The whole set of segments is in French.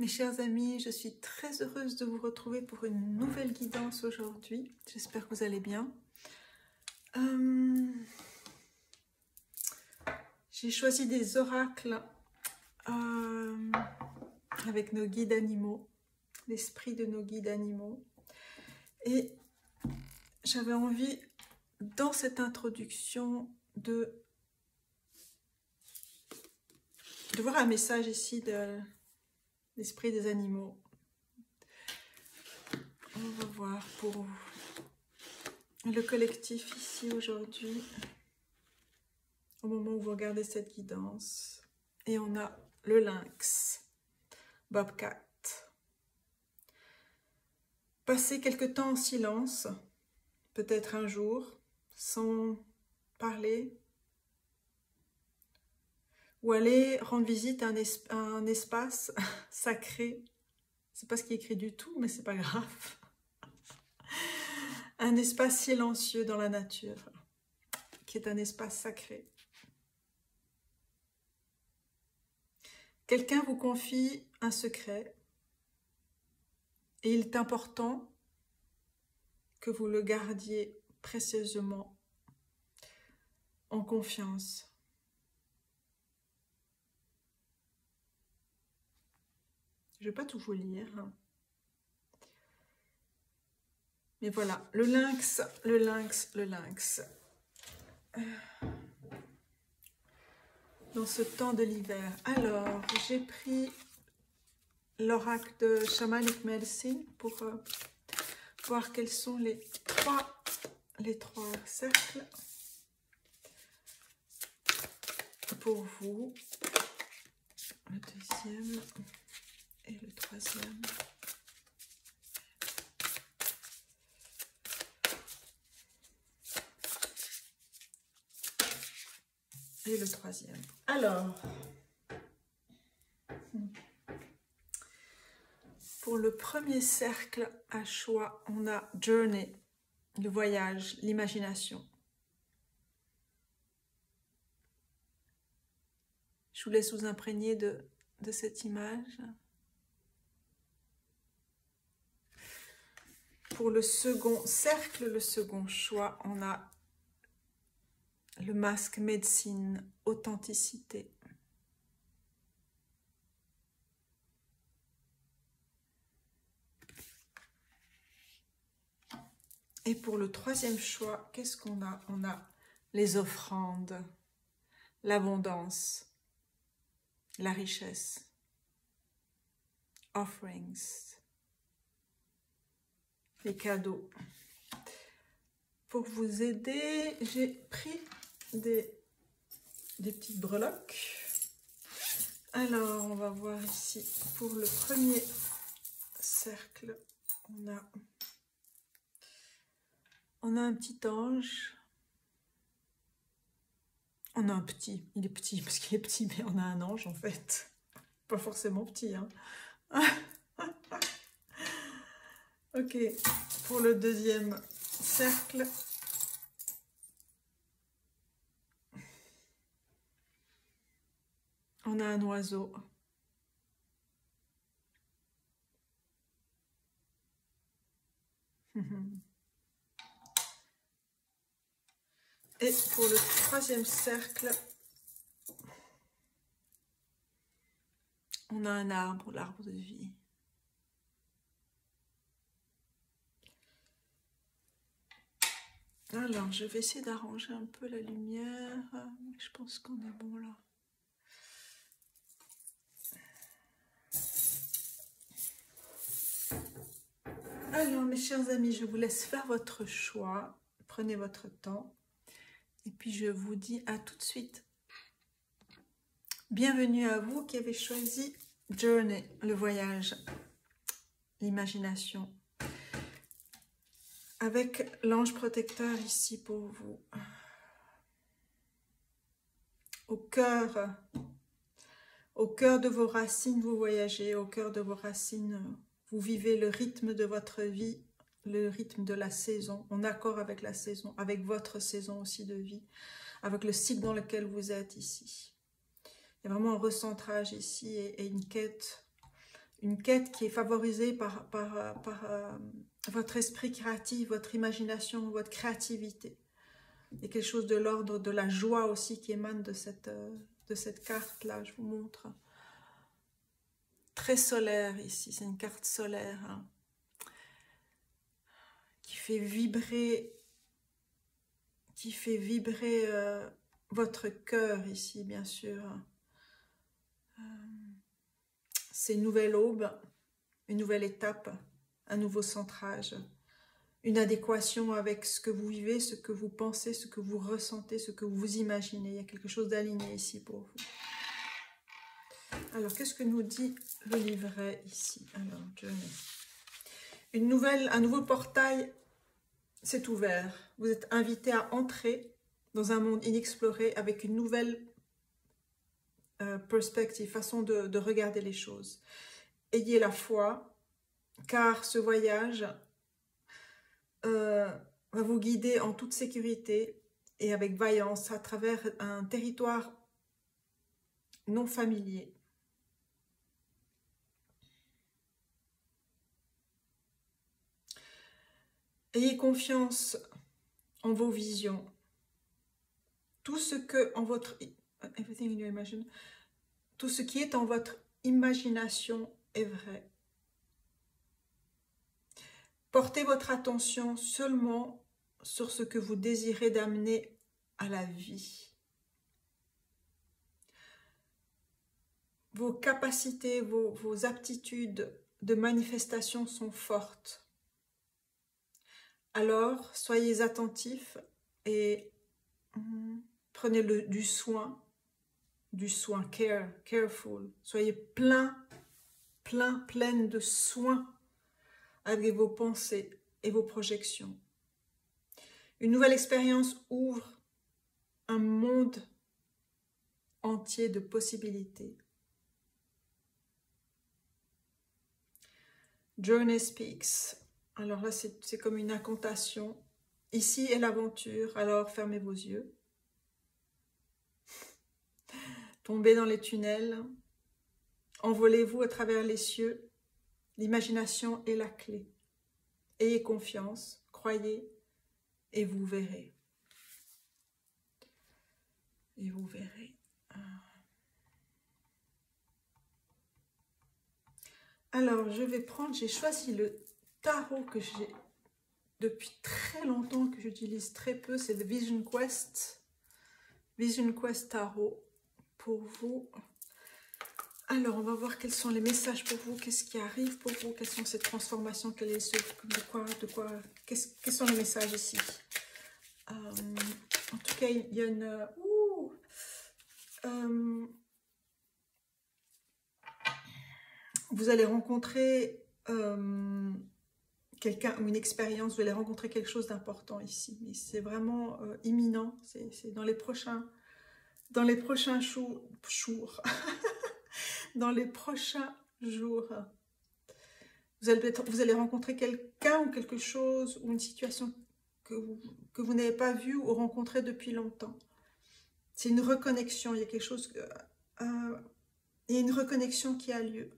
Mes chers amis, je suis très heureuse de vous retrouver pour une nouvelle guidance aujourd'hui. J'espère que vous allez bien. J'ai choisi des oracles avec nos guides animaux, l'esprit de nos guides animaux. Et j'avais envie, dans cette introduction, de voir un message ici de l'esprit des animaux. On va voir pour le collectif ici aujourd'hui, au moment où vous regardez cette guidance. Et on a le lynx, Bobcat. Passer quelque temps en silence, peut-être un jour, sans parler, ou aller rendre visite à un espace sacré. C'est pas ce qui est écrit du tout, mais c'est pas grave. Un espace silencieux dans la nature, qui est un espace sacré. Quelqu'un vous confie un secret et il est important que vous le gardiez précieusement en confiance. Je ne vais pas tout vous lire. Mais voilà, le lynx, le lynx, le lynx. Dans ce temps de l'hiver. Alors, j'ai pris l'oracle de Shamanic Medicine pour voir quels sont les trois cercles pour vous. Le deuxième et le troisième. Et le troisième. Alors, pour le premier cercle à choix, on a Journey, le voyage, l'imagination. Je vous laisse vous imprégner de cette image. Pour le second cercle, le second choix, on a le masque médecine, authenticité. Et pour le troisième choix, qu'est-ce qu'on a? On a les offrandes, l'abondance, la richesse, offerings, les cadeaux. Pour vous aider, j'ai pris des petites breloques. Alors, on va voir ici, pour le premier cercle, on a un petit ange. On a un petit, il est petit parce qu'il est petit, mais on a un ange en fait. Pas forcément petit, hein. Ok, pour le deuxième cercle, on a un oiseau. Et pour le troisième cercle, on a un arbre, l'arbre de vie. Alors, je vais essayer d'arranger un peu la lumière. Je pense qu'on est bon là. Alors, mes chers amis, je vous laisse faire votre choix. Prenez votre temps. Et puis, je vous dis à tout de suite. Bienvenue à vous qui avez choisi Journey, le voyage, l'imagination. Avec l'ange protecteur ici pour vous. Au cœur de vos racines, vous voyagez. Au cœur de vos racines, vous vivez le rythme de votre vie, le rythme de la saison, en accord avec la saison, avec votre saison aussi de vie, avec le cycle dans lequel vous êtes ici. Il y a vraiment un recentrage ici et une quête Une quête qui est favorisée par votre esprit créatif, votre imagination, votre créativité. Il y a quelque chose de l'ordre de la joie aussi qui émane de cette carte-là, je vous montre. Très solaire ici, c'est une carte solaire hein, qui fait vibrer votre cœur ici, bien sûr. C'est une nouvelle aube, une nouvelle étape, un nouveau centrage, une adéquation avec ce que vous vivez, ce que vous pensez, ce que vous ressentez, ce que vous imaginez. Il y a quelque chose d'aligné ici pour vous. Alors, qu'est-ce que nous dit le livret ici? Alors, un nouveau portail s'est ouvert. Vous êtes invité à entrer dans un monde inexploré avec une nouvelle perspective, façon de regarder les choses. Ayez la foi, car ce voyage va vous guider en toute sécurité et avec vaillance à travers un territoire non familier. Ayez confiance en vos visions. Tout ce que en votre tout ce qui est en votre imagination est vrai. Portez votre attention seulement sur ce que vous désirez d'amener à la vie. Vos capacités, vos aptitudes de manifestation sont fortes. Alors, soyez attentifs et prenez du soin, careful. Soyez pleine de soin avec vos pensées et vos projections. Une nouvelle expérience ouvre un monde entier de possibilités. Journey speaks. Alors là, c'est comme une incantation. Ici est l'aventure, alors fermez vos yeux. Tombez dans les tunnels. Envolez-vous à travers les cieux. L'imagination est la clé. Ayez confiance, croyez, et vous verrez. Et vous verrez. Alors, je vais prendre, j'ai choisi le tarot que j'ai depuis très longtemps, que j'utilise très peu, c'est le Vision Quest. Vision Quest Tarot pour vous. Alors, on va voir quels sont les messages pour vous, qu'est-ce qui arrive pour vous, quelles sont ces transformations, quels sont les messages ici. En tout cas, il y a une... vous allez rencontrer quelqu'un ou une expérience, vous allez rencontrer quelque chose d'important ici. Mais c'est vraiment imminent, c'est dans les prochains jours. Dans les prochains jours. Vous allez rencontrer quelqu'un ou quelque chose ou une situation que vous n'avez pas vue ou rencontrée depuis longtemps. C'est une reconnexion, il y a quelque chose, il y a une reconnexion qui a lieu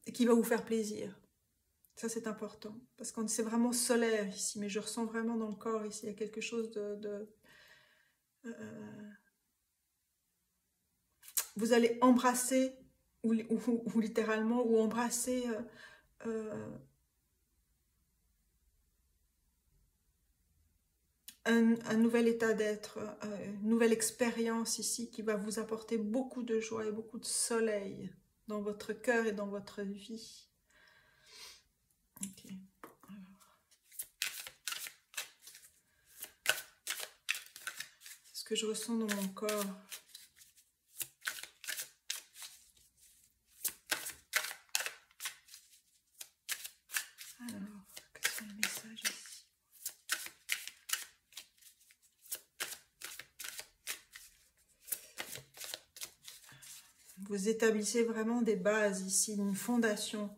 et qui va vous faire plaisir. Ça, c'est important parce que c'est vraiment solaire ici, mais je ressens vraiment dans le corps ici, il y a quelque chose vous allez embrasser ou littéralement, ou embrasser un nouvel état d'être, une nouvelle expérience ici qui va vous apporter beaucoup de joie et beaucoup de soleil dans votre cœur et dans votre vie. Ok. C'est ce que je ressens dans mon corps. Alors, quels sont les messages ici? Vous établissez vraiment des bases ici, une fondation.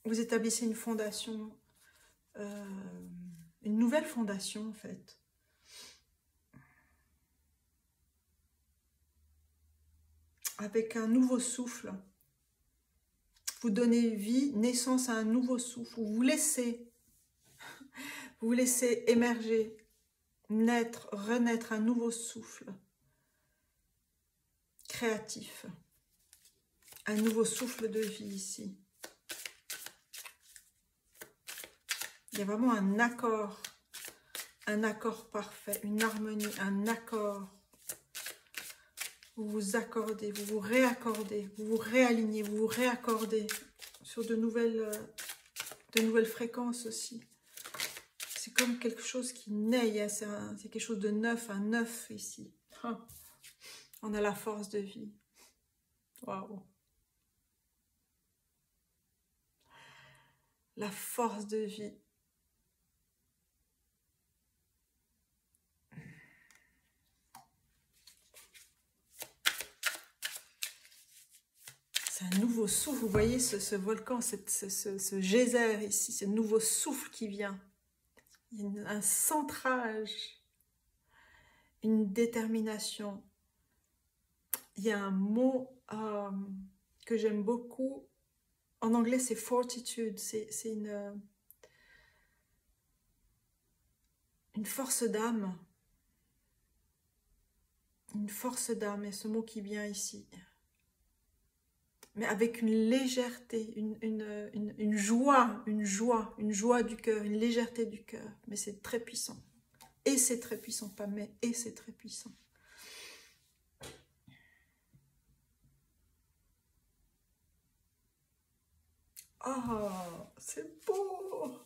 Vous établissez une fondation, une nouvelle fondation en fait. Avec un nouveau souffle. vous donnez vie, naissance à un nouveau souffle. Vous laissez émerger, naître, renaître un nouveau souffle créatif. Un nouveau souffle de vie ici. Il y a vraiment un accord parfait, une harmonie, un accord. Vous vous accordez, vous vous réaccordez, vous vous réalignez, vous vous réaccordez sur de nouvelles fréquences aussi. C'est comme quelque chose qui naît, c'est quelque chose de neuf, un neuf ici. On a la force de vie. Waouh! La force de vie. C'est un nouveau souffle, vous voyez ce volcan, ce geyser ici, ce nouveau souffle qui vient. Il y a un centrage, une détermination. Il y a un mot que j'aime beaucoup. En anglais, c'est fortitude. C'est une force d'âme. Une force d'âme, et ce mot qui vient ici. Mais avec une légèreté, une joie du cœur, une légèreté du cœur. Mais c'est très puissant. Et c'est très puissant, pas mais, et c'est très puissant. Oh, c'est beau!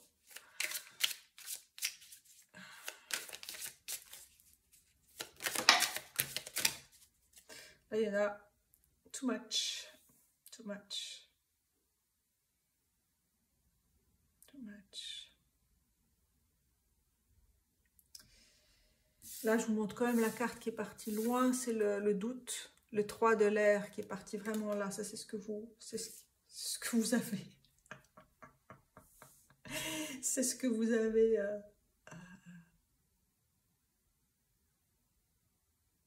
Là, il y en a too much. Too much. Too much. Là, je vous montre quand même la carte qui est partie loin. C'est le doute. Le 3 de l'air qui est parti vraiment là. Ça, c'est ce que vous avez. C'est ce que vous avez...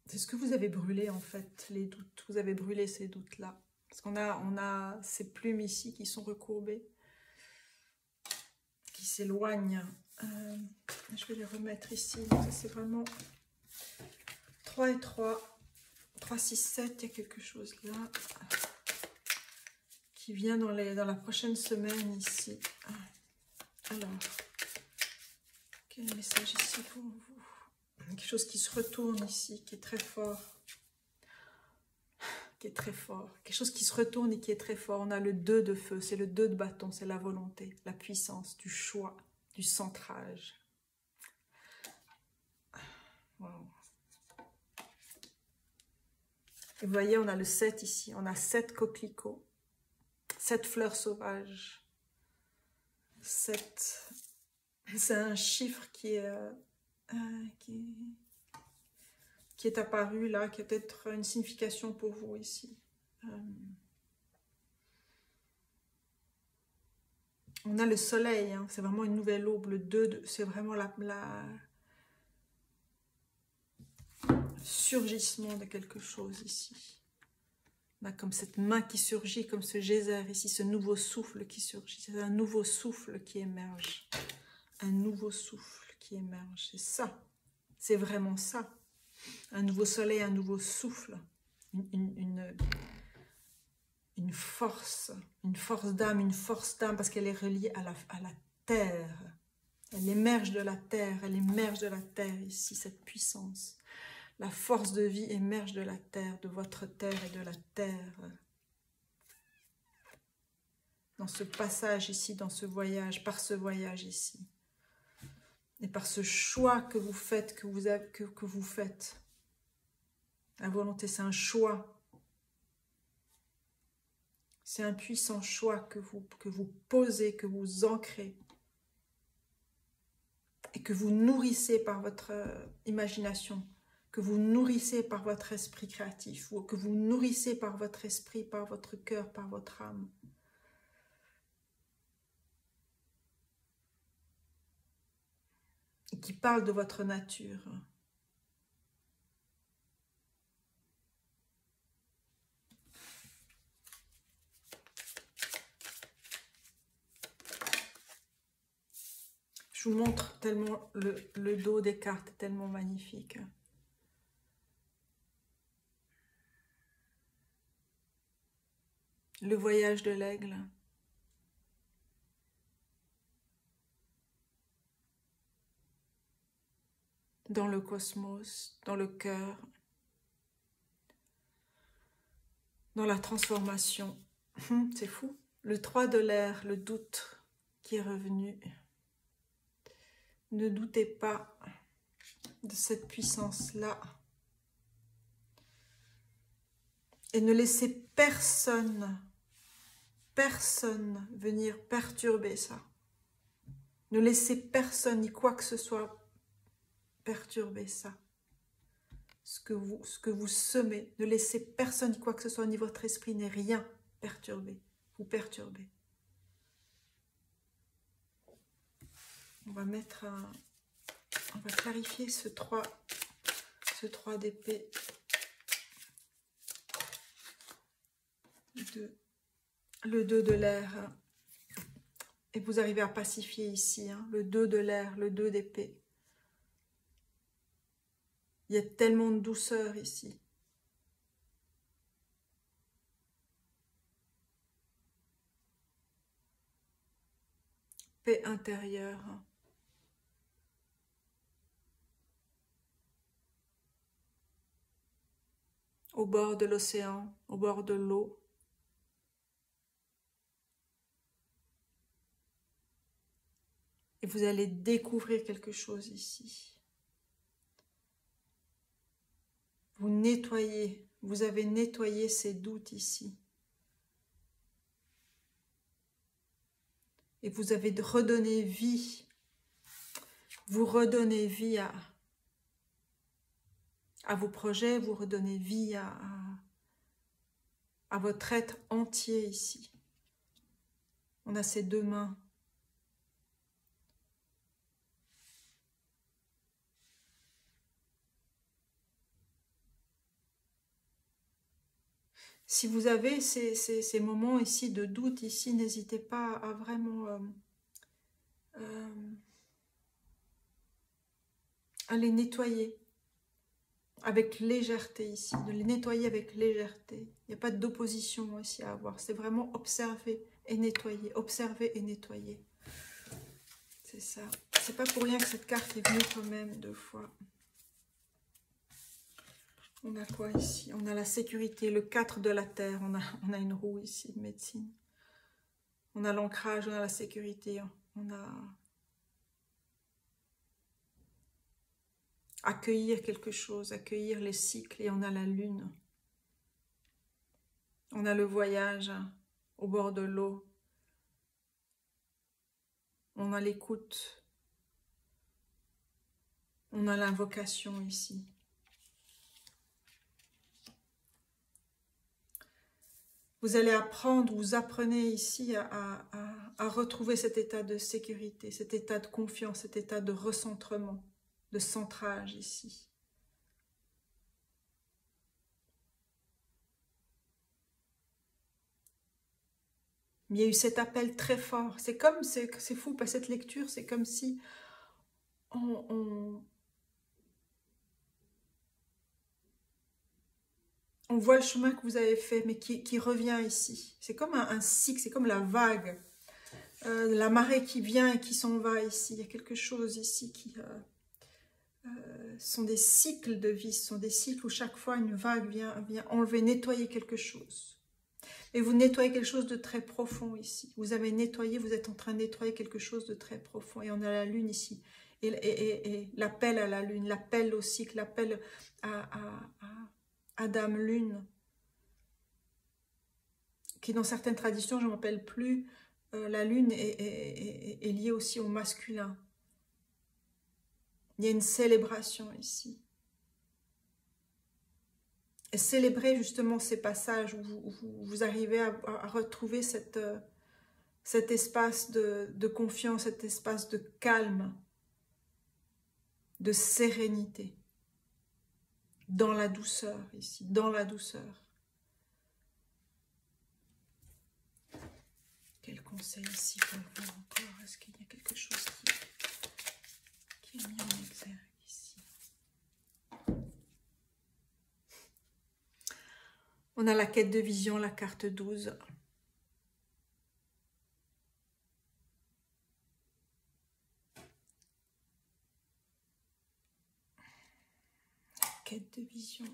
c'est ce que vous avez brûlé, en fait, les doutes. Vous avez brûlé ces doutes-là. Parce qu'on a ces plumes ici qui sont recourbées, qui s'éloignent. Je vais les remettre ici. C'est vraiment 3 et 3. 3, 6, 7, il y a quelque chose là qui vient dans la prochaine semaine ici. Alors, quel message ici pour vous? Quelque chose qui se retourne ici, qui est très fort. Qui est très fort. Quelque chose qui se retourne et qui est très fort. On a le 2 de feu, c'est le 2 de bâton, c'est la volonté, la puissance, du choix, du centrage. Wow. Et vous voyez, on a le 7 ici, on a 7 coquelicots, 7 fleurs sauvages. 7, c'est un chiffre qui est apparu là, qui a peut-être une signification pour vous ici. On a le soleil, hein, c'est vraiment une nouvelle aube, le 2, c'est vraiment la surgissement de quelque chose ici. On a comme cette main qui surgit, comme ce geyser ici, ce nouveau souffle qui surgit, c'est un nouveau souffle qui émerge. Un nouveau souffle qui émerge, c'est ça, c'est vraiment ça. Un nouveau soleil, un nouveau souffle, une force d'âme, parce qu'elle est reliée à la terre. Elle émerge de la terre, ici, cette puissance. La force de vie émerge de la terre, de votre terre et de la terre. Dans ce passage ici, dans ce voyage, par ce voyage ici. Et par ce choix que vous faites, que vous faites. La volonté, c'est un choix. C'est un puissant choix que vous posez, que vous ancrez. Et que vous nourrissez par votre imagination. Que vous nourrissez par votre esprit créatif. Ou que vous nourrissez par votre esprit, par votre cœur, par votre âme. Et qui parle de votre nature. Je vous montre tellement le dos des cartes, est tellement magnifique. Le voyage de l'aigle. Dans le cosmos, dans le cœur, dans la transformation. C'est fou. Le 3 de l'air, le doute qui est revenu. Ne doutez pas de cette puissance-là. Et ne laissez personne venir perturber ça. Ne laissez personne ni quoi que ce soit perturber ça. Ce que vous semez, ne laissez personne ni quoi que ce soit, ni votre esprit, ni rien perturber. Vous perturbez. On va clarifier ce 3 d'épée. Le 2 de l'air. Et vous arrivez à pacifier ici, hein, le 2 de l'air, le 2 d'épée. Il y a tellement de douceur ici. Paix intérieure. Au bord de l'océan, au bord de l'eau. Et vous allez découvrir quelque chose ici. Vous nettoyez, vous avez nettoyé ces doutes ici. Et vous avez redonné vie. Vous redonnez vie à vos projets, vous redonnez vie à votre être entier ici. On a ces deux mains. Si vous avez ces moments ici de doute, ici, n'hésitez pas à vraiment à les nettoyer avec légèreté ici, de les nettoyer avec légèreté. Il n'y a pas d'opposition ici à avoir, c'est vraiment observer et nettoyer, observer et nettoyer. C'est ça. C'est pas pour rien que cette carte est venue quand même 2 fois. On a quoi ici? On a la sécurité, le 4 de la terre. On a une roue ici de médecine. On a l'ancrage, on a la sécurité. On a accueillir quelque chose, accueillir les cycles. Et on a la lune. On a le voyage au bord de l'eau. On a l'écoute. On a l'invocation ici. Vous allez apprendre, vous apprenez ici à retrouver cet état de sécurité, cet état de confiance, cet état de recentrement, de centrage ici. Mais il y a eu cet appel très fort. C'est comme, c'est fou, parce que cette lecture, c'est comme si on voit le chemin que vous avez fait, mais qui revient ici. C'est comme un cycle, c'est comme la vague. La marée qui vient et qui s'en va ici. Il y a quelque chose ici qui sont des cycles de vie. Ce sont des cycles où chaque fois une vague vient enlever, nettoyer quelque chose. Et vous nettoyez quelque chose de très profond ici. Vous avez nettoyé, vous êtes en train de nettoyer quelque chose de très profond. Et on a la lune ici. Et l'appel à la lune, l'appel au cycle, l'appel à Dame Lune. Qui dans certaines traditions, je ne m'appelle plus, la lune est liée aussi au masculin. Il y a une célébration ici. Et célébrer justement ces passages où vous arrivez à retrouver cet espace de confiance, cet espace de calme, de sérénité, dans la douceur ici, dans la douceur. Quel conseil ici pour vous encore? Est-ce qu'il y a quelque chose j'ai mis en exergue ici. On a la quête de vision, la carte 12. La quête de vision.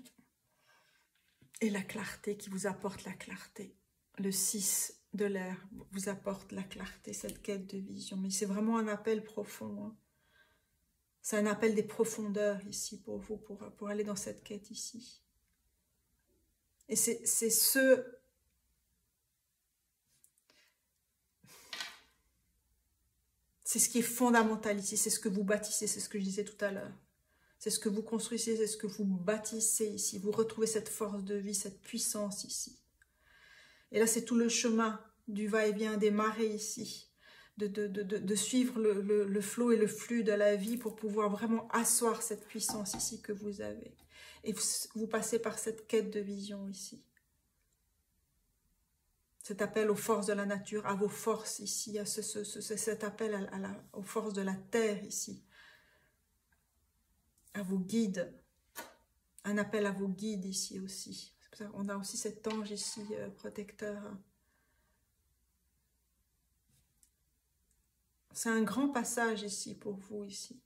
Et la clarté qui vous apporte la clarté. Le 6 de l'air vous apporte la clarté, cette quête de vision. Mais c'est vraiment un appel profond. Hein. C'est un appel des profondeurs ici pour vous, pour aller dans cette quête ici. Et c'est ce... C'est ce qui est fondamental ici, c'est ce que vous bâtissez, c'est ce que je disais tout à l'heure. C'est ce que vous construisez, c'est ce que vous bâtissez ici. Vous retrouvez cette force de vie, cette puissance ici. Et là, c'est tout le chemin du va-et-vient des marées ici. De suivre le flot et le flux de la vie pour pouvoir vraiment asseoir cette puissance ici que vous avez. Et vous passez par cette quête de vision ici. Cet appel aux forces de la nature, à vos forces ici, à cet appel aux forces de la terre ici. À vos guides, un appel à vos guides ici aussi. On a aussi cet ange ici, protecteur. C'est un grand passage ici pour vous ici,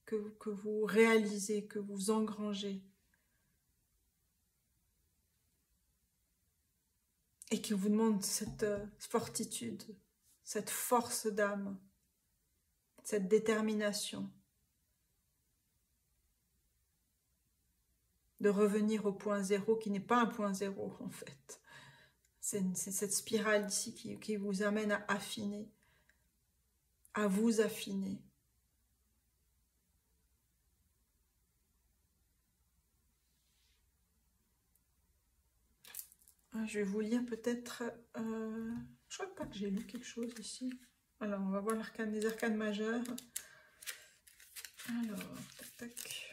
que vous réalisez, que vous engrangez. Et qui vous demande cette fortitude, cette force d'âme, cette détermination. De revenir au point zéro, qui n'est pas un point zéro en fait. C'est cette spirale ici qui vous amène à affiner, à vous affiner. Je vais vous lire peut-être... je crois pas que j'ai lu quelque chose ici. Alors, on va voir les arcanes majeures. Alors, tac, tac.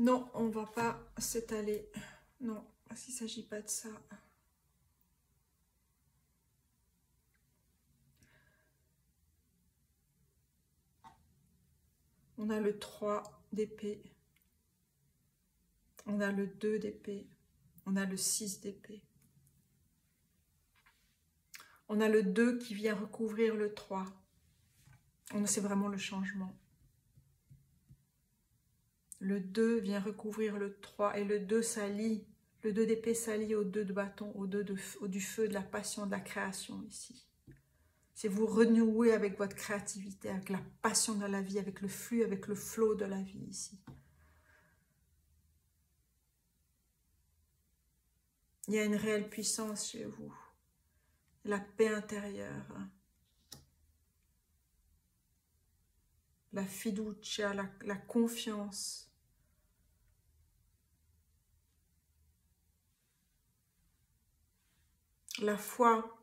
Non, on ne va pas s'étaler. Non, parce qu'il ne s'agit pas de ça. On a le 3 d'épée. On a le 2 d'épée. On a le 6 d'épée. On a le 2 qui vient recouvrir le 3. C'est vraiment le changement. Le 2 vient recouvrir le 3 et le 2 s'allie. Le 2 d'épée s'allie au 2 de bâton, au 2 du feu, de la passion, de la création ici. C'est vous renouer avec votre créativité, avec la passion de la vie, avec le flux, avec le flot de la vie ici. Il y a une réelle puissance chez vous. La paix intérieure. La fiducia, la confiance. La foi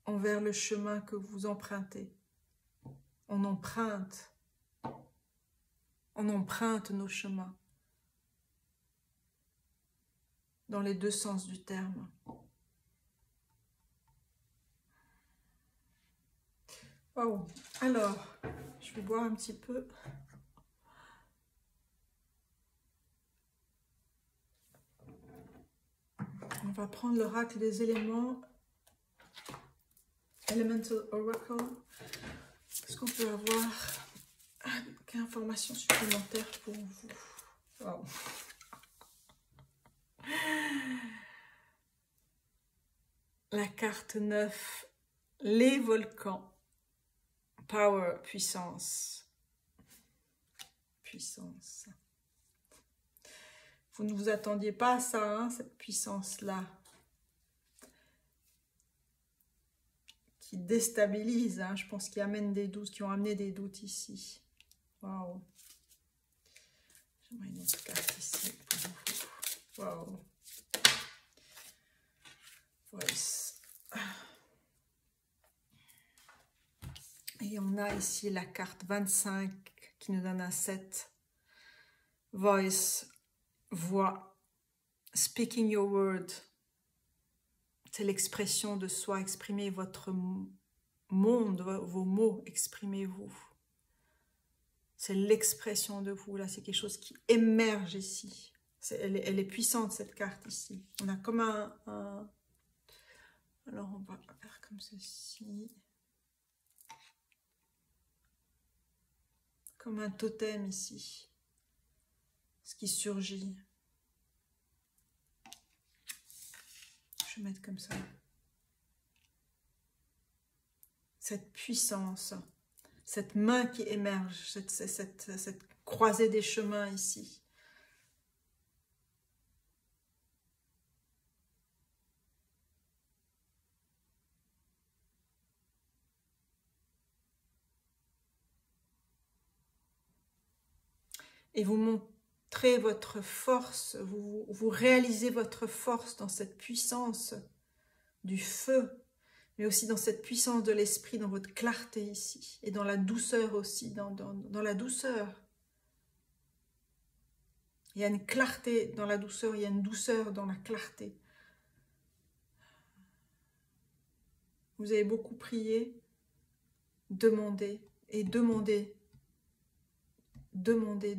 envers le chemin que vous empruntez. On emprunte nos chemins dans les deux sens du terme. Wow. Alors, je vais boire un petit peu. On va prendre l'oracle des éléments. Elemental Oracle. Est-ce qu'on peut avoir quelle information supplémentaire pour vous? Wow. La carte 9. Les volcans. Power, puissance. Puissance. Vous ne vous attendiez pas à ça, hein, cette puissance-là. Qui déstabilise, hein, je pense, qui amène des doutes, qui ont amené des doutes ici. Waouh. J'aimerais une autre carte ici pour vous. Waouh. Voice. Et on a ici la carte 25 qui nous donne un 7. Voice, voix, speaking your word. C'est l'expression de soi, exprimez votre monde, vos mots, exprimez-vous. C'est l'expression de vous, là, c'est quelque chose qui émerge ici. Elle est puissante, cette carte ici. On a comme un... Alors, on va faire comme ceci. Comme un totem ici. Ce qui surgit. Je vais mettre comme ça. Cette puissance, cette main qui émerge, cette croisée des chemins ici. Et vous montrez votre force, vous réalisez votre force dans cette puissance du feu, mais aussi dans cette puissance de l'esprit, dans votre clarté ici, et dans la douceur aussi, dans la douceur. Il y a une clarté dans la douceur, il y a une douceur dans la clarté. Vous avez beaucoup prié, demandé, et demandé. Demandez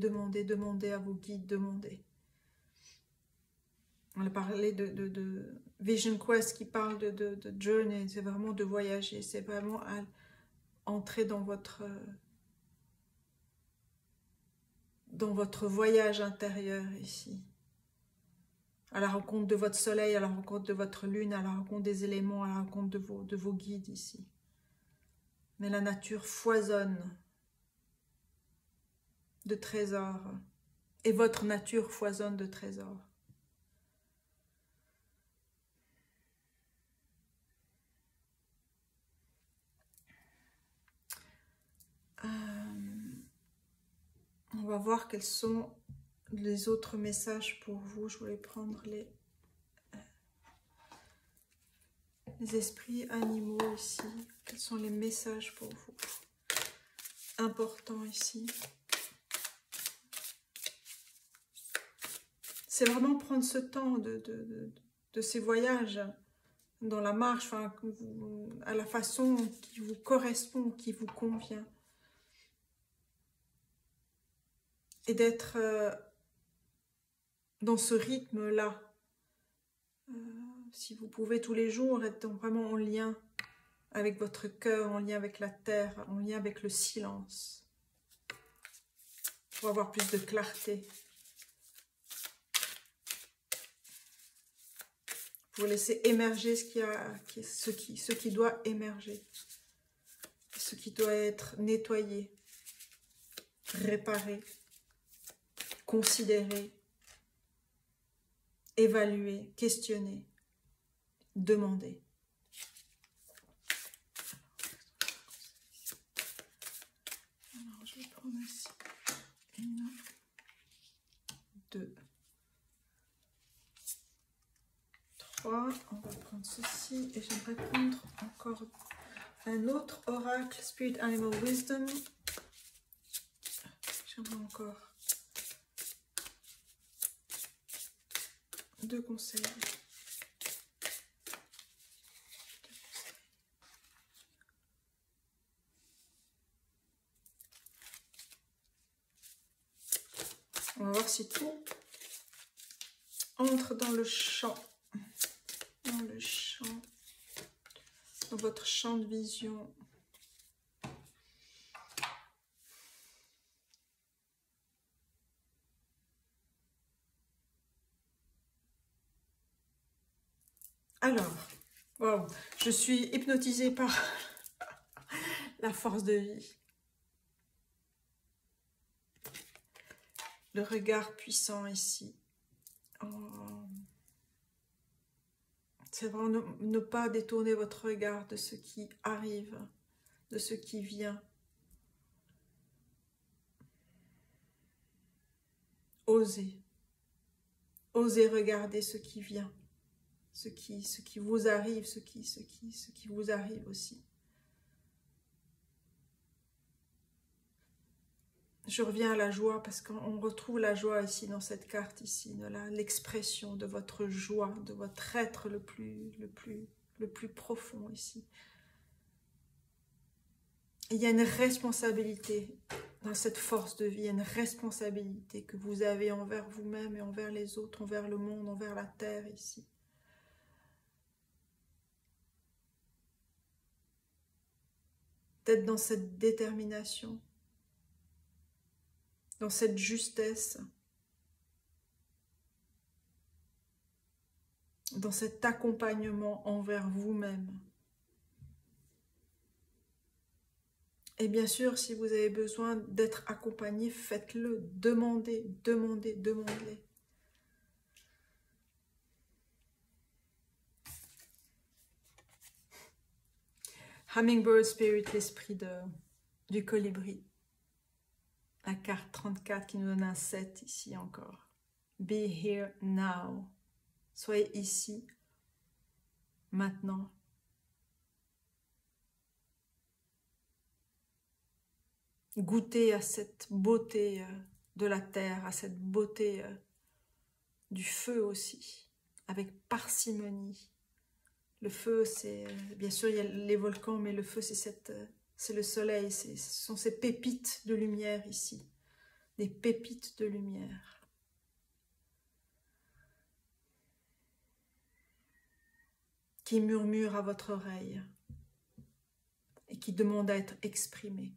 à vos guides, demandez. On a parlé de Vision Quest qui parle de journey, c'est vraiment de voyager, c'est vraiment à entrer dans votre voyage intérieur ici. À la rencontre de votre soleil, à la rencontre de votre lune, à la rencontre des éléments, à la rencontre de vos guides ici. Mais la nature foisonne de trésors. Et votre nature foisonne de trésors. On va voir quels sont les autres messages pour vous. Je voulais prendre les esprits animaux ici. Quels sont les messages pour vous? Importants ici. C'est vraiment prendre ce temps de ces voyages dans la marche, enfin, à la façon qui vous correspond, qui vous convient. Et d'être dans ce rythme-là. Si vous pouvez tous les jours être vraiment en lien avec votre cœur, en lien avec la terre, en lien avec le silence. Pour avoir plus de clarté. Pour laisser émerger ce qui doit émerger. Ce qui doit être nettoyé, réparé, considéré, évalué, questionné, demandé. Alors, je vais prendre ici 1, 2, 3. On va prendre ceci et j'aimerais prendre encore un autre oracle, Spirit Animal Wisdom. J'aimerais encore 2 conseils. On va voir si tout entre dans le champ. Dans votre champ de vision. Alors, wow, je suis hypnotisée par la force de vie. Le regard puissant ici. C'est vraiment ne pas détourner votre regard de ce qui arrive, de ce qui vient. Osez. Osez regarder ce qui vient. Ce qui vous arrive, ce qui vous arrive aussi. Je reviens à la joie parce qu'on retrouve la joie ici dans cette carte ici, l'expression de votre joie, de votre être le plus profond ici. Il y a une responsabilité dans cette force de vie, une responsabilité que vous avez envers vous-même et envers les autres, envers le monde, envers la terre ici. D'être dans cette détermination, dans cette justesse, dans cet accompagnement envers vous-même. Et bien sûr, si vous avez besoin d'être accompagné, faites-le. Demandez, demandez, demandez. Hummingbird Spirit, l'esprit du colibri. La carte 34 qui nous donne un 7 ici encore. Be here now. Soyez ici, maintenant. Goûtez à cette beauté de la terre, à cette beauté du feu aussi, avec parcimonie. Le feu, c'est, bien sûr, il y a les volcans, mais le feu, c'est le soleil, ce sont ces pépites de lumière ici, des pépites de lumière. Qui murmurent à votre oreille et qui demandent à être exprimées.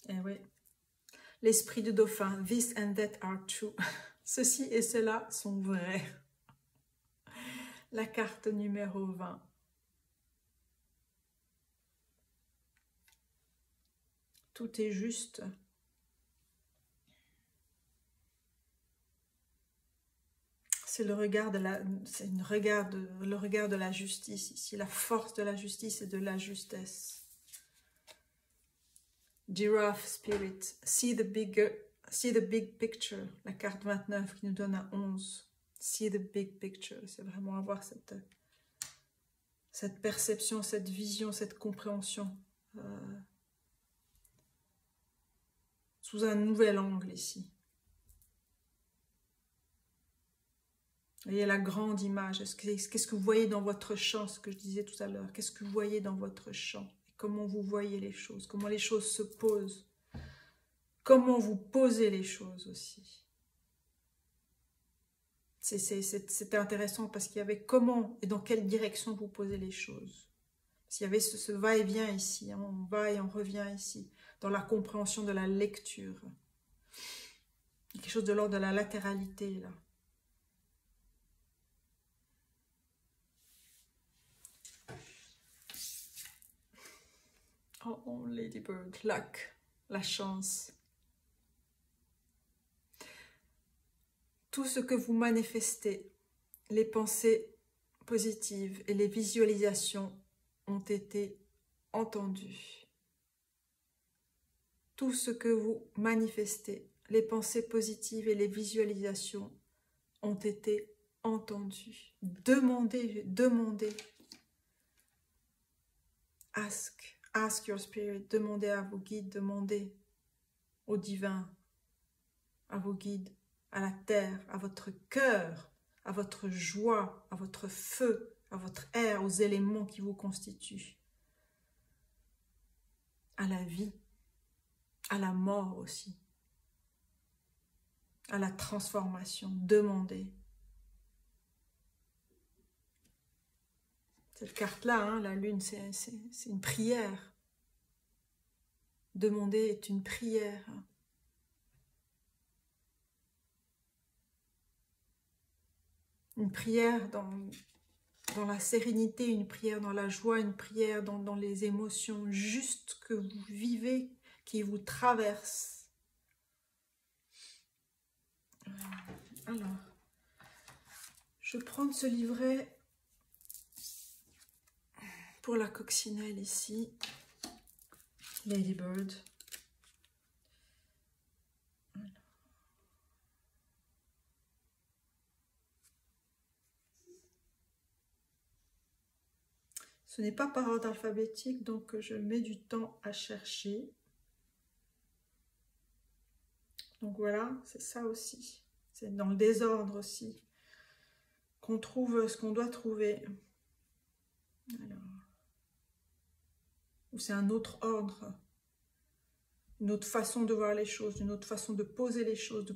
Eh oui. L'esprit du dauphin, this and that are true. Ceci et cela sont vrais. La carte numéro 20. Tout est juste. C'est le regard de la justice ici, la force de la justice et de la justesse. Giraffe Spirit, see the big picture, la carte 29 qui nous donne un 11. See the big picture, c'est vraiment avoir cette perception, cette vision, cette compréhension sous un nouvel angle ici. Vous voyez la grande image, qu'est-ce que vous voyez dans votre champ, ce que je disais tout à l'heure, qu'est-ce que vous voyez dans votre champ, comment vous voyez les choses, comment les choses se posent, comment vous posez les choses aussi. C'était intéressant parce qu'il y avait comment et dans quelle direction vous posez les choses. S'il y avait ce va-et-vient ici, hein, on va et on revient ici, dans la compréhension de la lecture. Il y a quelque chose de l'ordre de la latéralité là. Oh, Ladybird, luck, la chance. Tout ce que vous manifestez, les pensées positives et les visualisations ont été entendues. Tout ce que vous manifestez, les pensées positives et les visualisations ont été entendues. Demandez, demandez. Ask your spirit, demandez à vos guides, demandez au divin, à vos guides, à la terre, à votre cœur, à votre joie, à votre feu, à votre air, aux éléments qui vous constituent, à la vie, à la mort aussi, à la transformation. Demandez. Cette carte-là, hein, la lune, c'est une prière. Demander est une prière. Une prière dans la sérénité, une prière dans la joie, une prière dans les émotions justes que vous vivez, qui vous traversent. Alors, je vais prendre ce livret pour la coccinelle ici, Ladybird. Ce n'est pas par ordre alphabétique, donc je mets du temps à chercher. Donc voilà, c'est ça aussi. C'est dans le désordre aussi qu'on trouve ce qu'on doit trouver. Alors, ou c'est un autre ordre, une autre façon de voir les choses, une autre façon de poser les choses,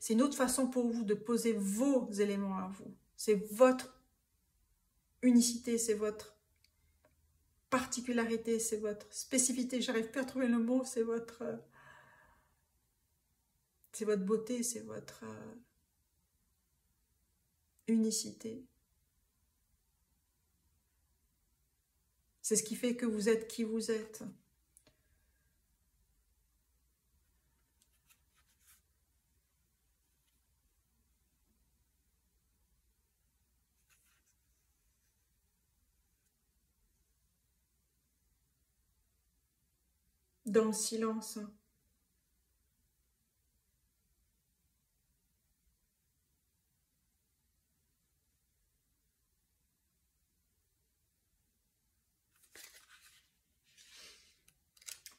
c'est une autre façon pour vous de poser vos éléments à vous. C'est votre unicité, c'est votre particularité, c'est votre spécificité. J'arrive plus à trouver le mot, c'est votre beauté, c'est votre unicité. C'est ce qui fait que vous êtes qui vous êtes. Dans le silence.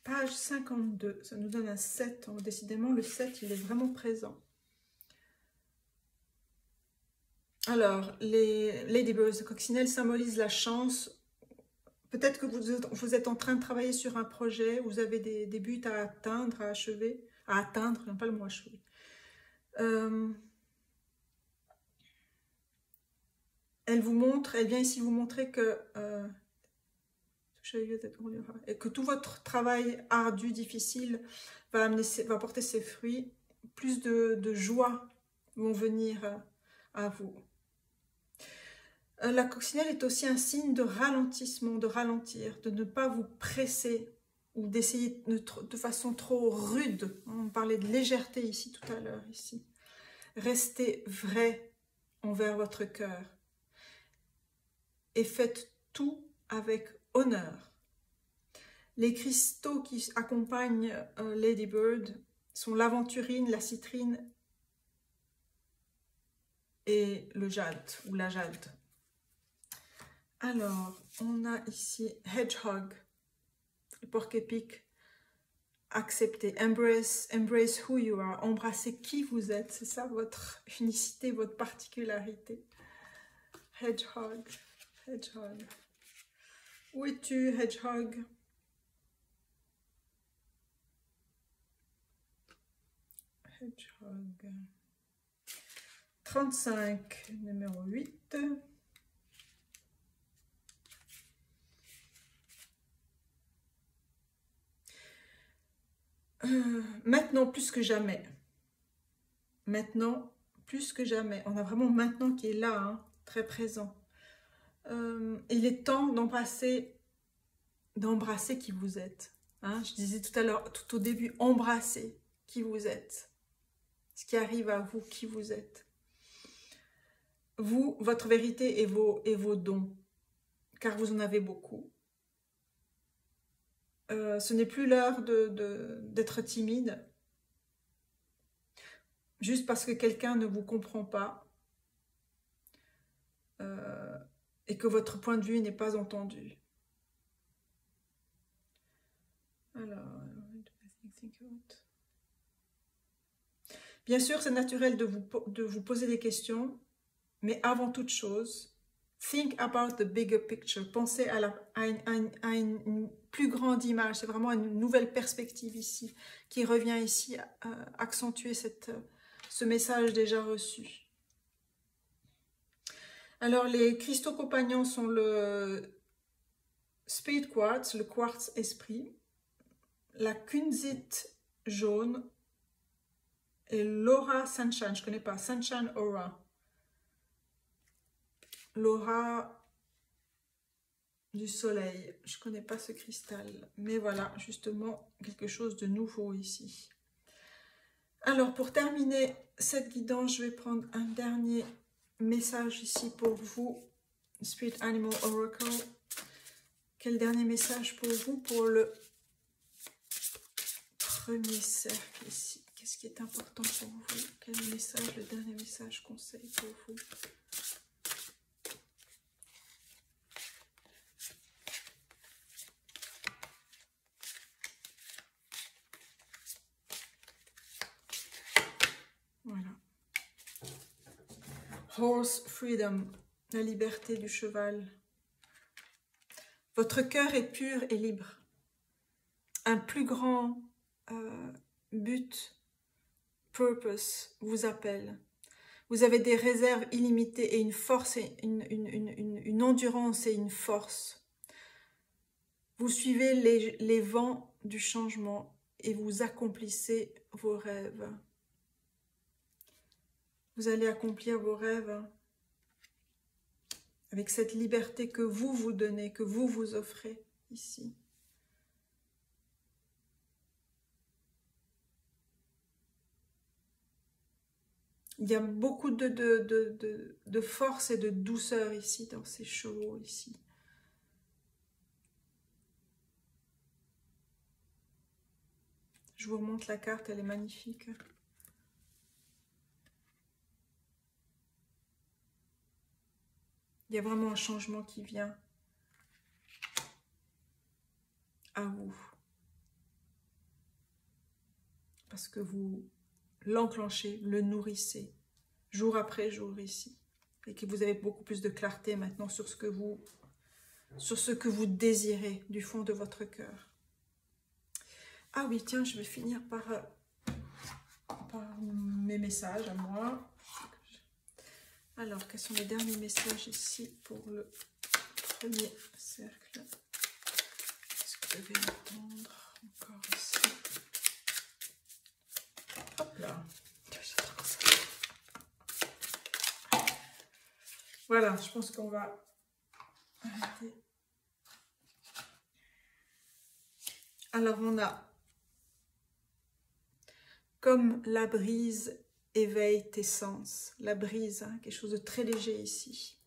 Page 52, ça nous donne un 7. Décidément, le 7, il est vraiment présent. Alors, les Ladybirds de Coccinelle symbolisent la chance. Peut-être que vous êtes en train de travailler sur un projet, vous avez des buts à atteindre, à achever. À atteindre, non pas le mot achever. Elle vous montre, elle vient ici vous montrer que... et que tout votre travail ardu, difficile, va porter ses fruits. Plus de joie vont venir à vous. La coccinelle est aussi un signe de ralentissement, de ralentir, de ne pas vous presser ou d'essayer de façon trop rude. On parlait de légèreté ici tout à l'heure. Ici, restez vrai envers votre cœur et faites tout avec honneur. Les cristaux qui accompagnent Ladybird sont l'aventurine, la citrine et le jade ou la jade. Alors, on a ici Hedgehog, le porc-épic, accepter, embrace who you are, embrasser qui vous êtes, c'est ça votre unicité, votre particularité. Hedgehog, Hedgehog. Où es-tu, Hedgehog? Hedgehog. 35, numéro 8. Maintenant plus que jamais. Maintenant plus que jamais. On a vraiment maintenant qui est là, hein, très présent. Il est temps d'embrasser qui vous êtes. Hein, je disais tout à l'heure, tout au début, embrasser qui vous êtes. Ce qui arrive à vous, qui vous êtes. Vous, votre vérité et vos dons, car vous en avez beaucoup. Ce n'est plus l'heure d'être timide, juste parce que quelqu'un ne vous comprend pas et que votre point de vue n'est pas entendu. Alors, bien sûr, c'est naturel de vous poser des questions, mais avant toute chose, think about the bigger picture. Pensez à une plus grande image. C'est vraiment une nouvelle perspective ici, qui revient ici accentuer ce message déjà reçu. Alors, les cristaux compagnons sont le Spirit Quartz, le quartz esprit, la kunzite jaune et l'aura sunshine. Je ne connais pas, sunshine aura. L'aura du soleil. Je ne connais pas ce cristal. Mais voilà, justement, quelque chose de nouveau ici. Alors, pour terminer cette guidance, je vais prendre un dernier message ici pour vous. Spirit Animal Oracle. Quel dernier message pour vous pour le premier cercle ici? Qu'est-ce qui est important pour vous? Quel message, le dernier message conseil pour vous? Horse freedom, la liberté du cheval. Votre cœur est pur et libre. Un plus grand but, purpose, vous appelle. Vous avez des réserves illimitées et une force, et une endurance et une force. Vous suivez les vents du changement et vous accomplissez vos rêves. Vous allez accomplir vos rêves avec cette liberté que vous vous donnez, que vous vous offrez ici. Il y a beaucoup de force et de douceur ici, dans ces chevaux ici. Je vous remonte la carte, elle est magnifique. Il y a vraiment un changement qui vient à vous. Parce que vous l'enclenchez, le nourrissez, jour après jour ici. Et que vous avez beaucoup plus de clarté maintenant sur ce que vous désirez du fond de votre cœur. Ah oui, tiens, je vais finir par mes messages à moi. Alors, quels sont les derniers messages ici pour le premier cercle? Est-ce que je vais entendre encore ici? Hop là. Voilà, je pense qu'on va arrêter. Alors, on a comme la brise éveille tes sens. La brise, hein, quelque chose de très léger ici.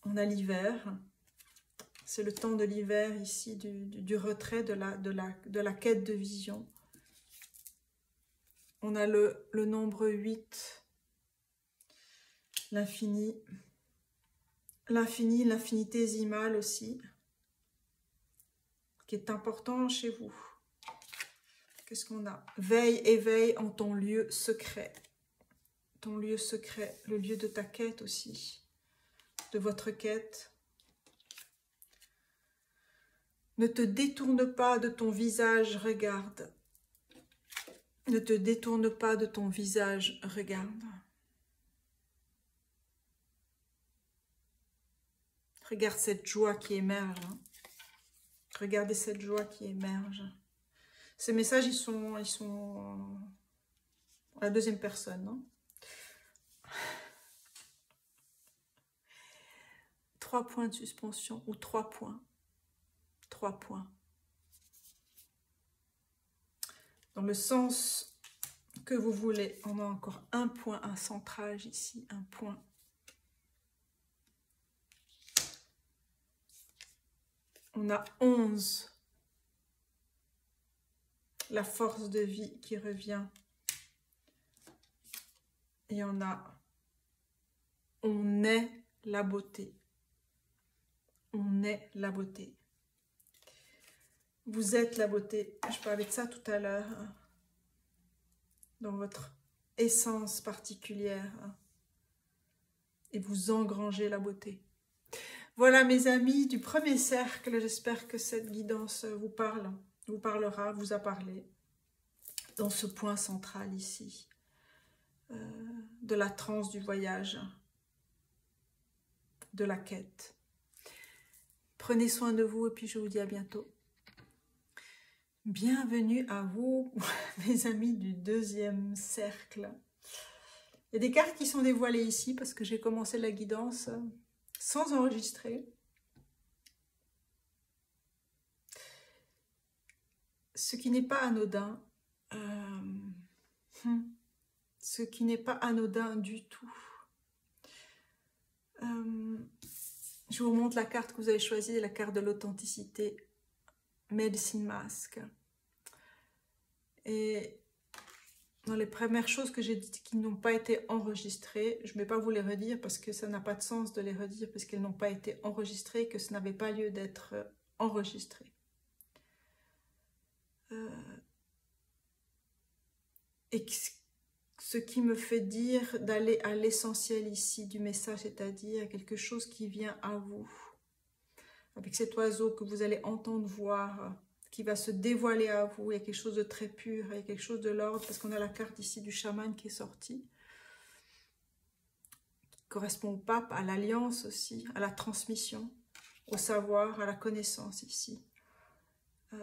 On a l'hiver. C'est le temps de l'hiver ici, du retrait, de la quête de vision. On a le nombre 8. L'infini. L'infini, l'infinitésimal aussi. Qui est important chez vous. Qu'est-ce qu'on a? Veille, éveille en ton lieu secret. Ton lieu secret, le lieu de ta quête aussi. De votre quête. Ne te détourne pas de ton visage, regarde. Ne te détourne pas de ton visage, regarde. Regarde cette joie qui émerge. Hein. Regardez cette joie qui émerge. Ces messages, ils sont à la deuxième personne. Hein. 3 points de suspension ou 3 points. 3 points. Dans le sens que vous voulez, on a encore un point, un centrage ici, un point. On a 11. La force de vie qui revient. Et on a, on est la beauté. On est la beauté. Vous êtes la beauté. Je parlais de ça tout à l'heure. Hein, dans votre essence particulière. Hein, et vous engrangez la beauté. Voilà mes amis du premier cercle. J'espère que cette guidance vous parle. Vous parlera, vous a parlé. Dans ce point central ici. De la transe du voyage. De la quête. Prenez soin de vous et puis je vous dis à bientôt. Bienvenue à vous, mes amis du deuxième cercle. Il y a des cartes qui sont dévoilées ici parce que j'ai commencé la guidance sans enregistrer. Ce qui n'est pas anodin. Ce qui n'est pas anodin du tout. Je vous montre la carte que vous avez choisie, la carte de l'authenticité. Medicine Mask. Et dans les premières choses que j'ai dites qui n'ont pas été enregistrées, je ne vais pas vous les redire parce que ça n'a pas de sens de les redire parce qu'elles n'ont pas été enregistrées, que ça n'avait pas lieu d'être enregistré. Et ce qui me fait dire d'aller à l'essentiel ici du message, c'est-à-dire quelque chose qui vient à vous. Avec cet oiseau que vous allez entendre voir, qui va se dévoiler à vous, il y a quelque chose de très pur, il y a quelque chose de l'ordre, parce qu'on a la carte ici du chaman qui est sortie, qui correspond au pape, à l'alliance aussi, à la transmission, au savoir, à la connaissance ici. Il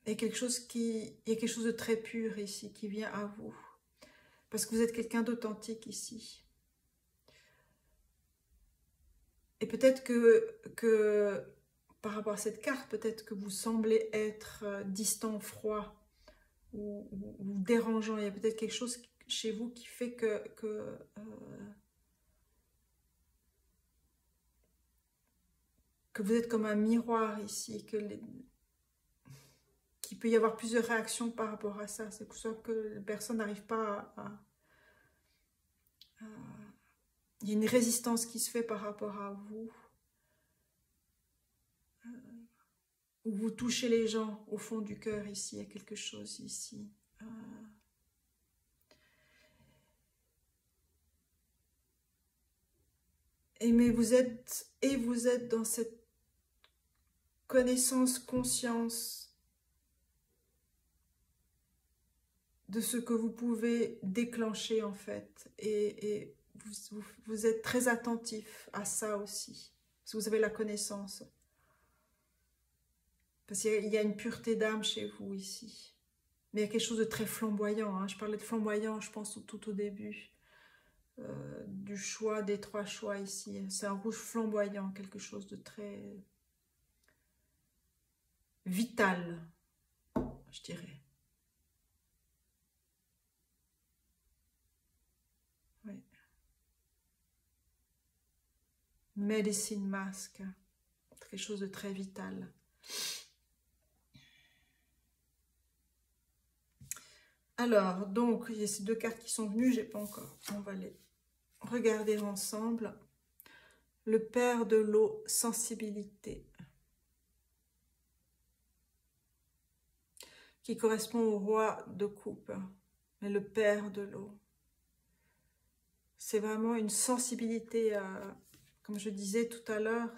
y a quelque chose de très pur ici, qui vient à vous, parce que vous êtes quelqu'un d'authentique ici. Et peut-être que par rapport à cette carte, peut-être que vous semblez être distant, froid ou dérangeant. Il y a peut-être quelque chose chez vous qui fait que vous êtes comme un miroir ici, qu'il peut y avoir plusieurs réactions par rapport à ça. C'est pour ça que la personne n'arrive pas il y a une résistance qui se fait par rapport à vous. Où vous touchez les gens au fond du cœur ici, il y a quelque chose ici. Mais vous êtes dans cette connaissance, conscience de ce que vous pouvez déclencher en fait. Et vous êtes très attentif à ça aussi, parce que vous avez la connaissance. Parce qu'il y a une pureté d'âme chez vous ici. Mais il y a quelque chose de très flamboyant. Hein. Je parlais de flamboyant, je pense, tout au début. Du choix, des 3 choix ici. C'est un rouge flamboyant, quelque chose de très vital, je dirais. Oui. Medicine mask, quelque chose de très vital. Alors, donc, il y a ces 2 cartes qui sont venues, j'ai pas encore. On va les regarder ensemble. Le père de l'eau, sensibilité. Qui correspond au roi de coupe. Mais le père de l'eau. C'est vraiment une sensibilité, comme je disais tout à l'heure,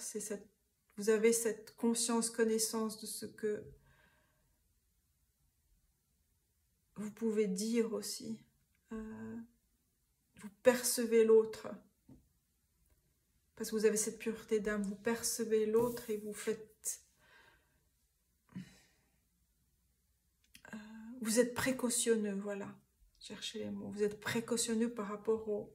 vous avez cette conscience, connaissance de ce que vous pouvez dire aussi. Vous percevez l'autre. Parce que vous avez cette pureté d'âme. Vous percevez l'autre et vous faites... vous êtes précautionneux, voilà. Cherchez les mots. Vous êtes précautionneux par rapport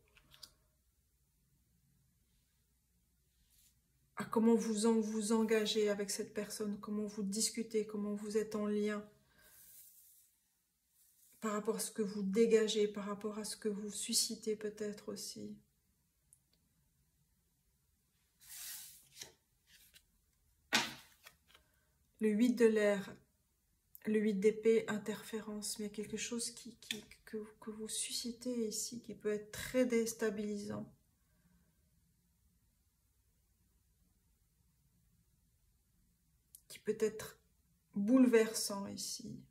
à comment vous engagez avec cette personne, comment vous discutez, comment vous êtes en lien. Par rapport à ce que vous dégagez, par rapport à ce que vous suscitez peut-être aussi. Le 8 de l'air, le 8 d'épée, interférence, mais il y a quelque chose que vous suscitez ici, qui peut être très déstabilisant. Qui peut être bouleversant ici.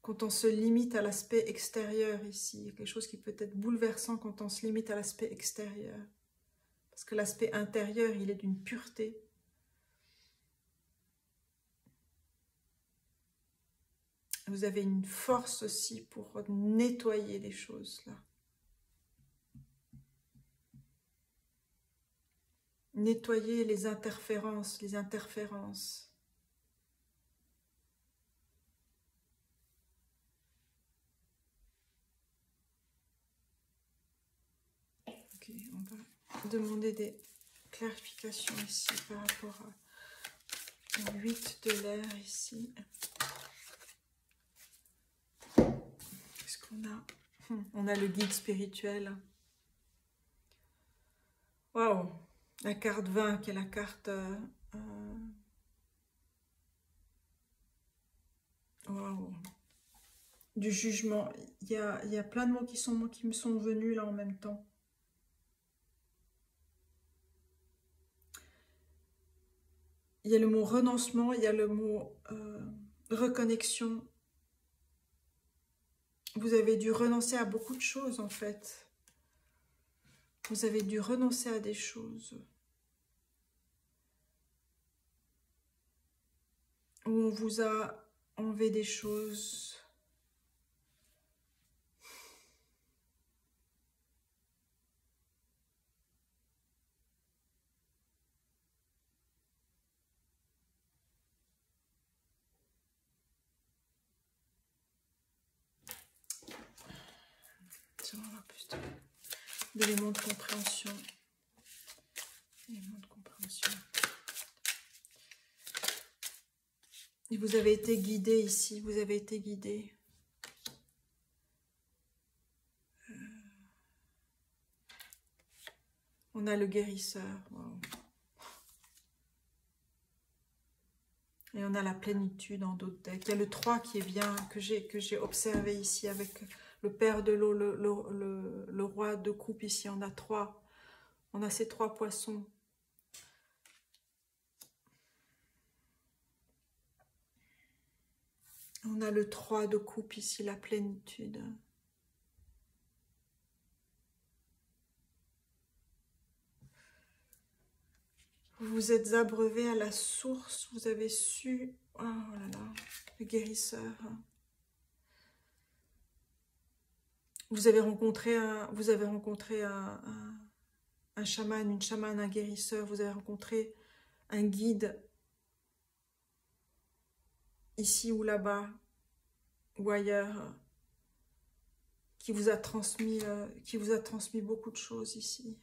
Quand on se limite à l'aspect extérieur ici, il y a quelque chose qui peut être bouleversant quand on se limite à l'aspect extérieur. Parce que l'aspect intérieur, il est d'une pureté. Vous avez une force aussi pour nettoyer les choses là. Nettoyer les interférences, Ok, on va demander des clarifications ici par rapport au 8 de l'air ici. Qu'est-ce qu'on a? On a le guide spirituel. Waouh! La carte 20 qui est la carte... waouh! Du jugement. Il y a plein de mots qui me sont venus là en même temps. Il y a le mot renoncement, il y a le mot reconnexion. Vous avez dû renoncer à beaucoup de choses, en fait. Vous avez dû renoncer à des choses. Où on vous a enlevé des choses. Tiens, on va avoir plus d'éléments de compréhension. Éléments de compréhension. Et vous avez été guidé ici, vous avez été guidé. On a le guérisseur. Wow. Et on a la plénitude en d'autres decks. Il y a le 3 qui est bien, que j'ai observé ici avec le père de l'eau, le roi de coupe ici. On a 3. On a ces 3 poissons. On a le 3 de coupe ici, la plénitude. Vous vous êtes abreuvé à la source, vous avez su... Oh là là, le guérisseur. Vous avez rencontré un chaman, une chamane, un guérisseur. Vous avez rencontré un guide ici ou là-bas ou ailleurs qui vous a transmis beaucoup de choses ici.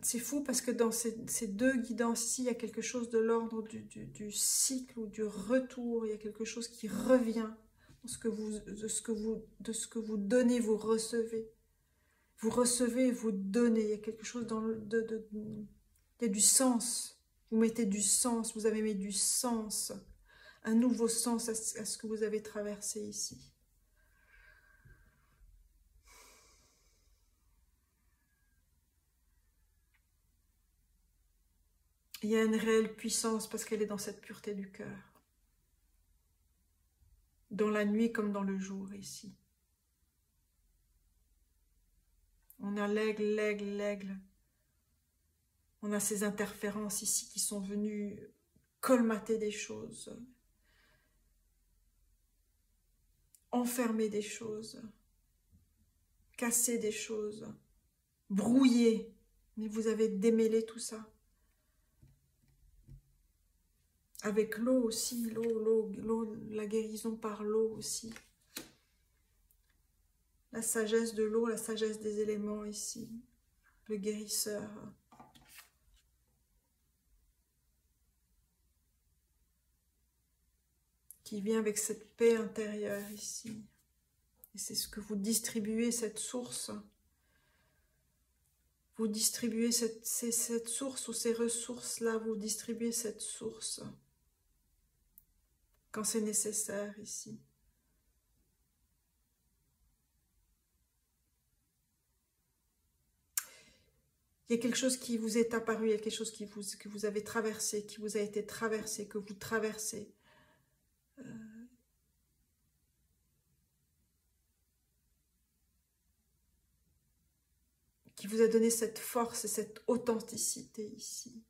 C'est fou parce que dans ces 2 guidances ici, il y a quelque chose de l'ordre du cycle ou du retour. Il y a quelque chose qui revient de ce que vous donnez, vous recevez. Vous recevez, vous donnez. Il y a quelque chose il y a du sens. Vous mettez du sens, vous avez mis du sens. Un nouveau sens à ce que vous avez traversé ici. Il y a une réelle puissance parce qu'elle est dans cette pureté du cœur. Dans la nuit comme dans le jour ici. On a l'aigle. On a ces interférences ici qui sont venues colmater des choses. Enfermer des choses. Casser des choses. Brouiller. Mais vous avez démêlé tout ça. Avec l'eau aussi, l'eau, la guérison par l'eau aussi. La sagesse de l'eau, la sagesse des éléments ici. Le guérisseur. Qui vient avec cette paix intérieure ici. Et c'est ce que vous distribuez, cette source. Vous distribuez cette source ou ces ressources-là, vous distribuez cette source. Quand c'est nécessaire ici. Il y a quelque chose qui vous est apparu, il y a quelque chose que vous avez traversé, qui vous a été traversé, que vous traversez. Qui vous a donné cette force et cette authenticité ici.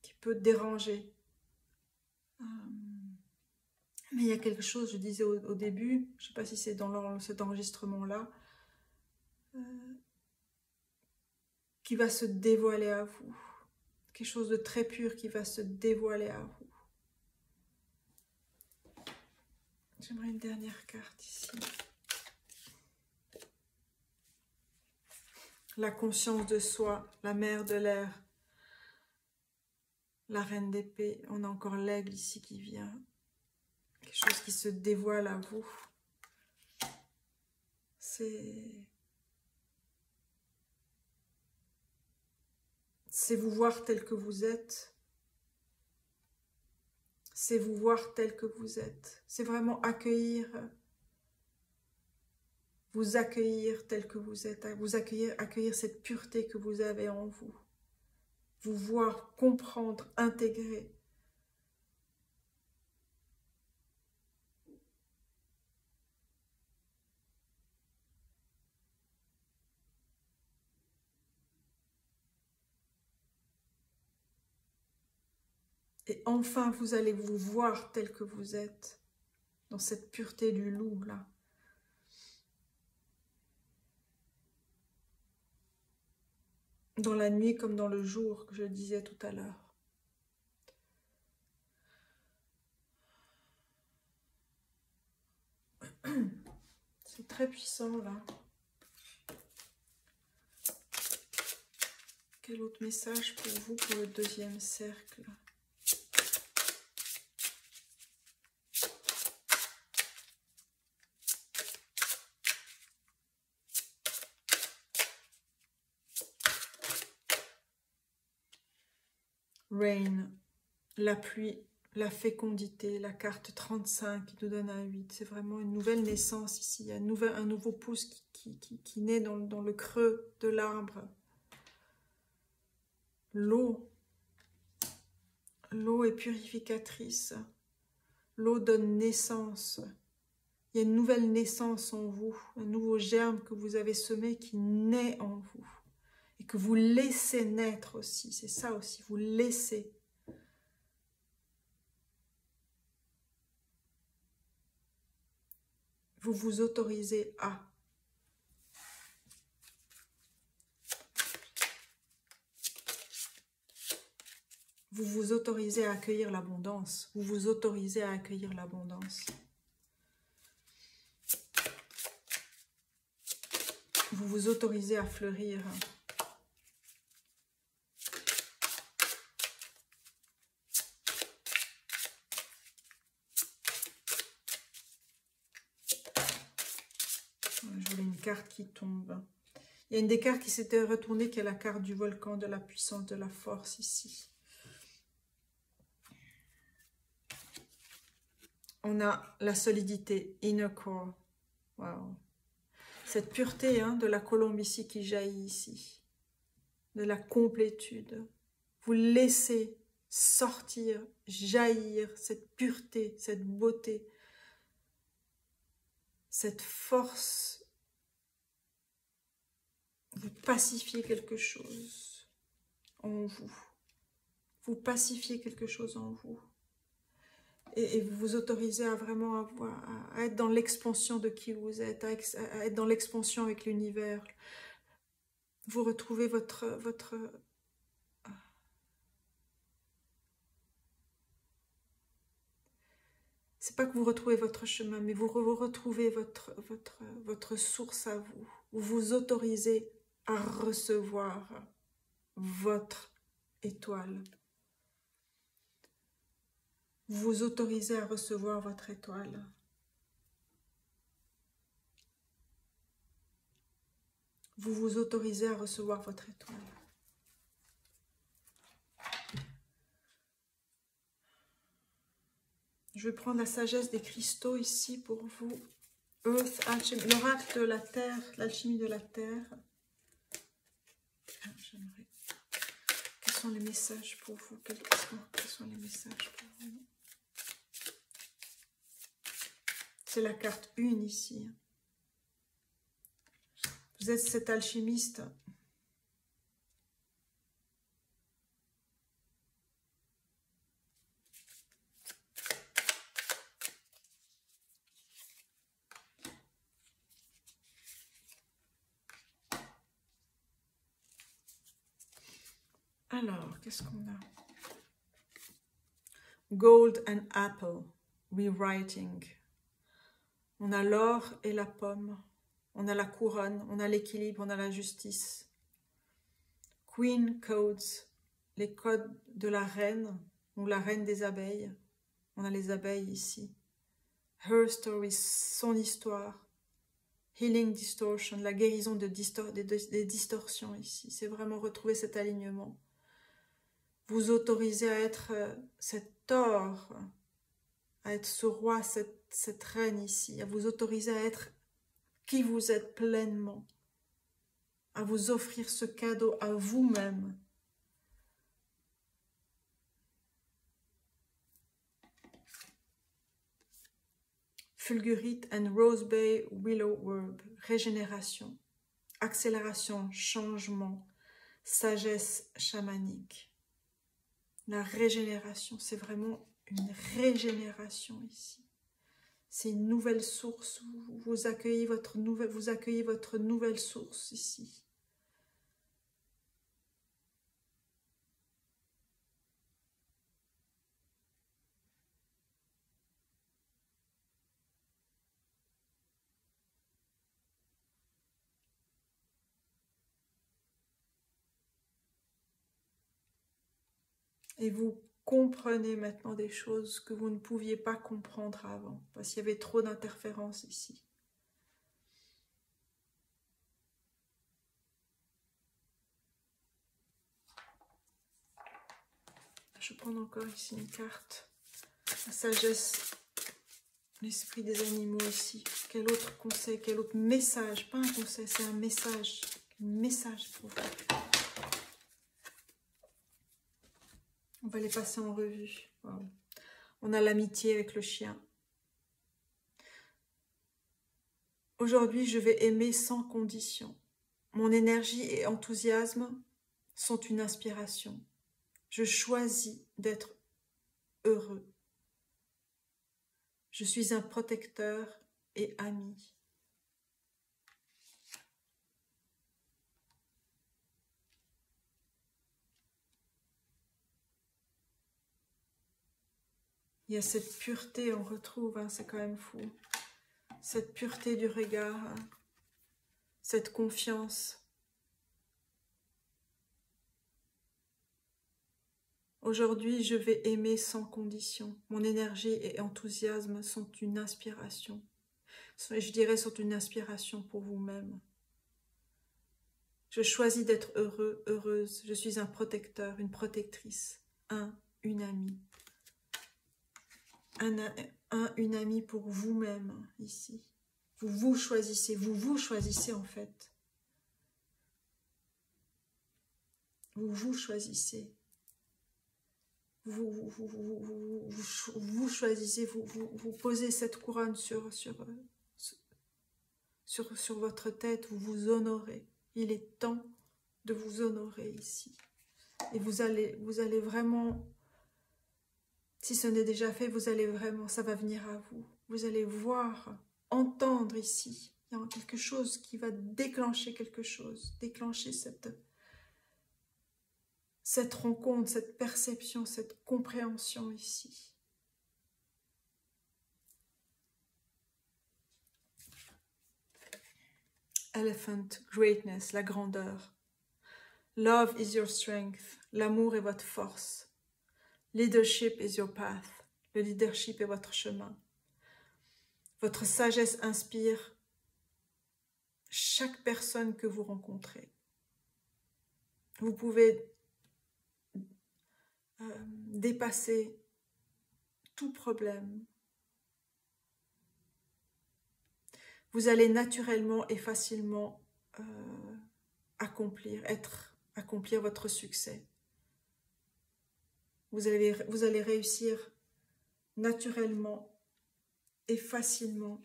Qui peut déranger. Mais il y a quelque chose, je disais au début, je ne sais pas si c'est dans cet enregistrement-là, qui va se dévoiler à vous. Quelque chose de très pur qui va se dévoiler à vous. J'aimerais une dernière carte ici. La conscience de soi, la mère de l'air, la reine d'épée. On a encore l'aigle ici qui vient. Quelque chose qui se dévoile à vous. C'est vous voir tel que vous êtes. C'est vous voir tel que vous êtes. C'est vraiment accueillir, vous accueillir tel que vous êtes. Vous accueillir cette pureté que vous avez en vous. Vous voir, comprendre, intégrer. Et enfin, vous allez vous voir tel que vous êtes, dans cette pureté du loup, là. Dans la nuit comme dans le jour, que je disais tout à l'heure. C'est très puissant, là. Quel autre message pour vous, pour le deuxième cercle? Rain, la pluie, la fécondité, la carte 35 qui nous donne un 8. C'est vraiment une nouvelle naissance ici. Il y a un nouveau pouce qui naît dans le creux de l'arbre. L'eau. L'eau est purificatrice. L'eau donne naissance. Il y a une nouvelle naissance en vous, un nouveau germe que vous avez semé qui naît en vous. Et que vous laissez naître aussi. C'est ça aussi, vous laissez. Vous vous autorisez à. Vous vous autorisez à accueillir l'abondance. Vous vous autorisez à accueillir l'abondance. Vous vous autorisez à fleurir. Je voulais une carte qui tombe. Il y a une des cartes qui s'était retournée, qui est la carte du volcan, de la puissance, de la force ici. On a la solidité, inner core. Wow. Cette pureté de la colombe ici qui jaillit ici. De la complétude. Vous laissez sortir, jaillir cette pureté, cette beauté, cette force. Vous pacifiez quelque chose en vous. Vous pacifiez quelque chose en vous. Et vous vous autorisez à vraiment à être dans l'expansion de qui vous êtes, à être dans l'expansion avec l'univers. Vous retrouvez votre c'est pas que vous retrouvez votre chemin, mais vous retrouvez votre source à vous. Vous vous autorisez à recevoir votre étoile. Vous vous autorisez à recevoir votre étoile. Vous vous autorisez à recevoir votre étoile. Je vais prendre la sagesse des cristaux ici pour vous. Earth Alchemy, l'oracle de la terre, l'alchimie de la terre. J'aimerais. Quels sont les messages pour vous? Quels sont les messages pour vous? C'est la carte 1 ici. Vous êtes cet alchimiste. Alors, qu'est-ce qu'on a? Gold and apple, rewriting. On a l'or et la pomme. On a la couronne, on a l'équilibre, on a la justice. Queen codes, les codes de la reine, ou la reine des abeilles. On a les abeilles ici. Her story, son histoire. Healing distortion, la guérison des distorsions ici. C'est vraiment retrouver cet alignement. Vous autorisez à être cet or, à être ce roi, cette reine ici, à vous autoriser à être qui vous êtes pleinement, à vous offrir ce cadeau à vous-même. Fulgurite and Rose Bay Willow Herb, régénération, accélération, changement, sagesse chamanique. La régénération, c'est vraiment une régénération ici. C'est une nouvelle source. Vous accueillez votre nouvelle source ici. Et vous comprenez maintenant des choses que vous ne pouviez pas comprendre avant, parce qu'il y avait trop d'interférences ici. Je prends encore ici une carte. La sagesse, l'esprit des animaux ici. Quel autre conseil, quel autre message, pas un conseil, c'est un message. Un message pour vous. On va les passer en revue. Wow. On a l'amitié avec le chien. Aujourd'hui, je vais aimer sans condition. Mon énergie et enthousiasme sont une inspiration. Je choisis d'être heureux. Je suis un protecteur et ami. Il y a cette pureté, on retrouve, hein, c'est quand même fou. Cette pureté du regard, hein, cette confiance. Aujourd'hui, je vais aimer sans condition. Mon énergie et enthousiasme sont une inspiration. Je dirais sont une inspiration pour vous-même. Je choisis d'être heureux, heureuse. Je suis un protecteur, une protectrice, une amie. Une amie pour vous-même, ici. Vous choisissez en fait. Vous choisissez. Vous choisissez, vous posez cette couronne sur votre tête, vous vous honorez. Il est temps de vous honorer ici. Et vous allez vraiment, si ce n'est déjà fait, vous allez vraiment, ça va venir à vous. Vous allez voir, entendre ici. Il y a quelque chose qui va déclencher quelque chose, déclencher cette rencontre, cette perception, cette compréhension ici. Elephant, greatness, la grandeur. Love is your strength, l'amour est votre force. Leadership is your path, le leadership est votre chemin. Votre sagesse inspire chaque personne que vous rencontrez. Vous pouvez dépasser tout problème. Vous allez naturellement et facilement accomplir votre succès. Vous allez réussir naturellement et facilement.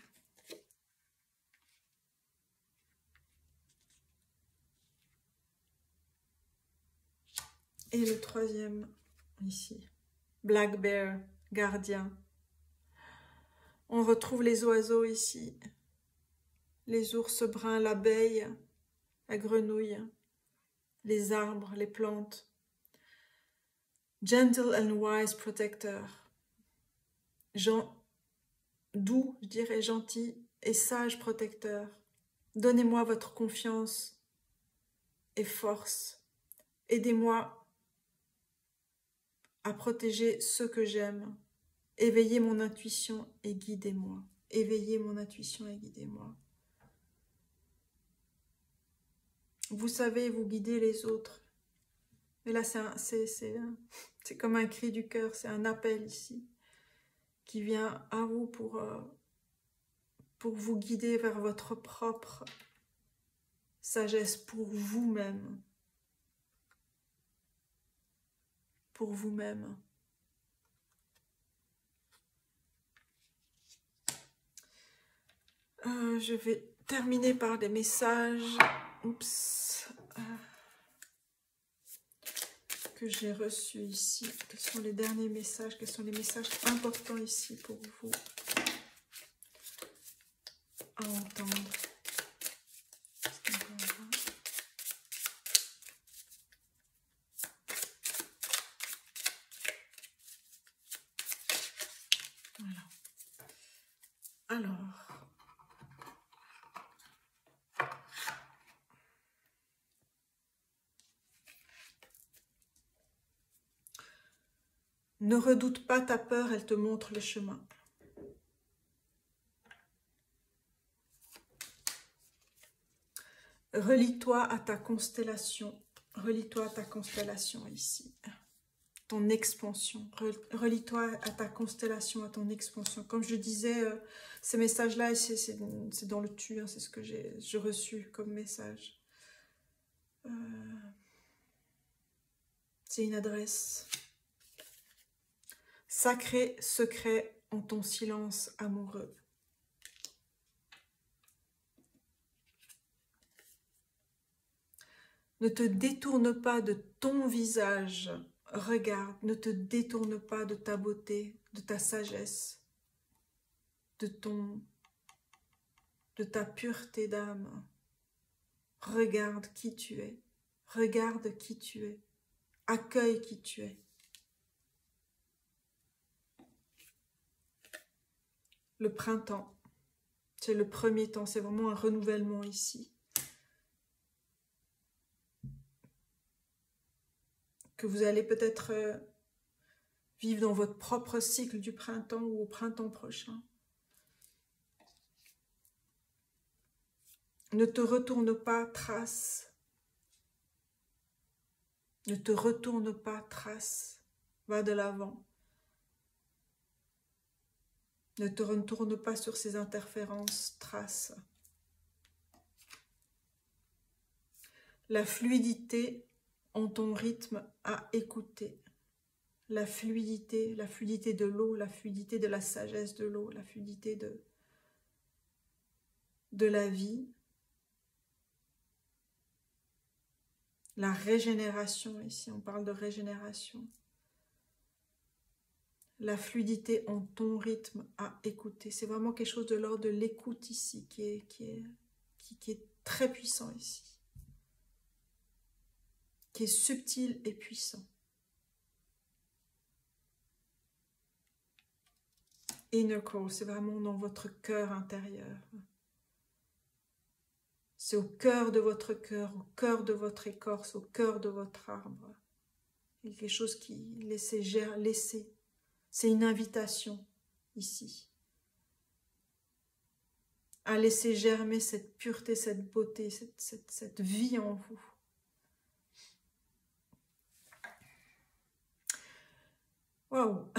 Et le troisième, ici, Black Bear, gardien. On retrouve les oiseaux ici, les ours bruns, l'abeille, la grenouille, les arbres, les plantes. Gentle and wise protector. Doux, je dirais gentil et sage protecteur. Donnez-moi votre confiance et force. Aidez-moi à protéger ceux que j'aime. Éveillez mon intuition et guidez-moi. Éveillez mon intuition et guidez-moi. Vous savez, vous guidez les autres. Mais là, c'est comme un cri du cœur, c'est un appel ici qui vient à vous pour vous guider vers votre propre sagesse pour vous-même. Pour vous-même. Je vais terminer par des messages. Oups. que j'ai reçu ici? Quels sont les derniers messages? Quels sont les messages importants ici pour vous à entendre? Voilà. Alors, ne redoute pas ta peur, elle te montre le chemin. Relie-toi à ta constellation. Relie-toi à ta constellation ici. Ton expansion. Relie-toi à ta constellation, à ton expansion. Comme je disais, ces messages-là, c'est dans le tu, hein, c'est ce que j'ai reçu comme message. C'est une adresse. Sacré secret en ton silence amoureux. Ne te détourne pas de ton visage. Regarde, ne te détourne pas de ta beauté, de ta sagesse, de ta pureté d'âme. Regarde qui tu es. Regarde qui tu es. Accueille qui tu es. Le printemps, c'est le premier temps, c'est vraiment un renouvellement ici. Que vous allez peut-être vivre dans votre propre cycle du printemps ou au printemps prochain. Ne te retourne pas, trace. Ne te retourne pas, trace. Va de l'avant. Ne te retourne pas sur ces interférences, trace. La fluidité en ton rythme à écouter. La fluidité de l'eau, la fluidité de la sagesse de l'eau, la fluidité de la vie. La régénération, ici on parle de régénération. La fluidité en ton rythme à écouter. C'est vraiment quelque chose de l'ordre de l'écoute ici, qui est très puissant ici. Qui est subtil et puissant. Inner core, c'est vraiment dans votre cœur intérieur. C'est au cœur de votre cœur, au cœur de votre écorce, au cœur de votre arbre. Il y a quelque chose qui laissez. C'est une invitation ici. À laisser germer cette pureté, cette beauté, cette vie en vous. Waouh!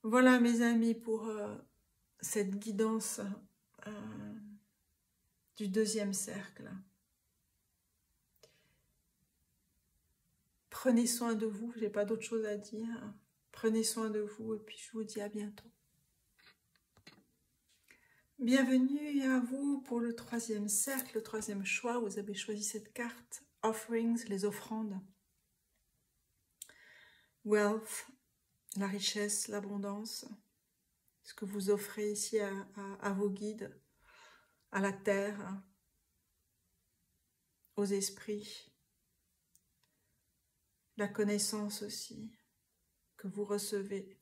Voilà mes amis pour cette guidance du deuxième cercle. Prenez soin de vous, je n'ai pas d'autre chose à dire. Prenez soin de vous et puis je vous dis à bientôt. Bienvenue à vous pour le troisième cercle, le troisième choix. Vous avez choisi cette carte, Offerings, les offrandes. Wealth, la richesse, l'abondance. Ce que vous offrez ici à vos guides, à la terre, aux esprits. La connaissance aussi que vous recevez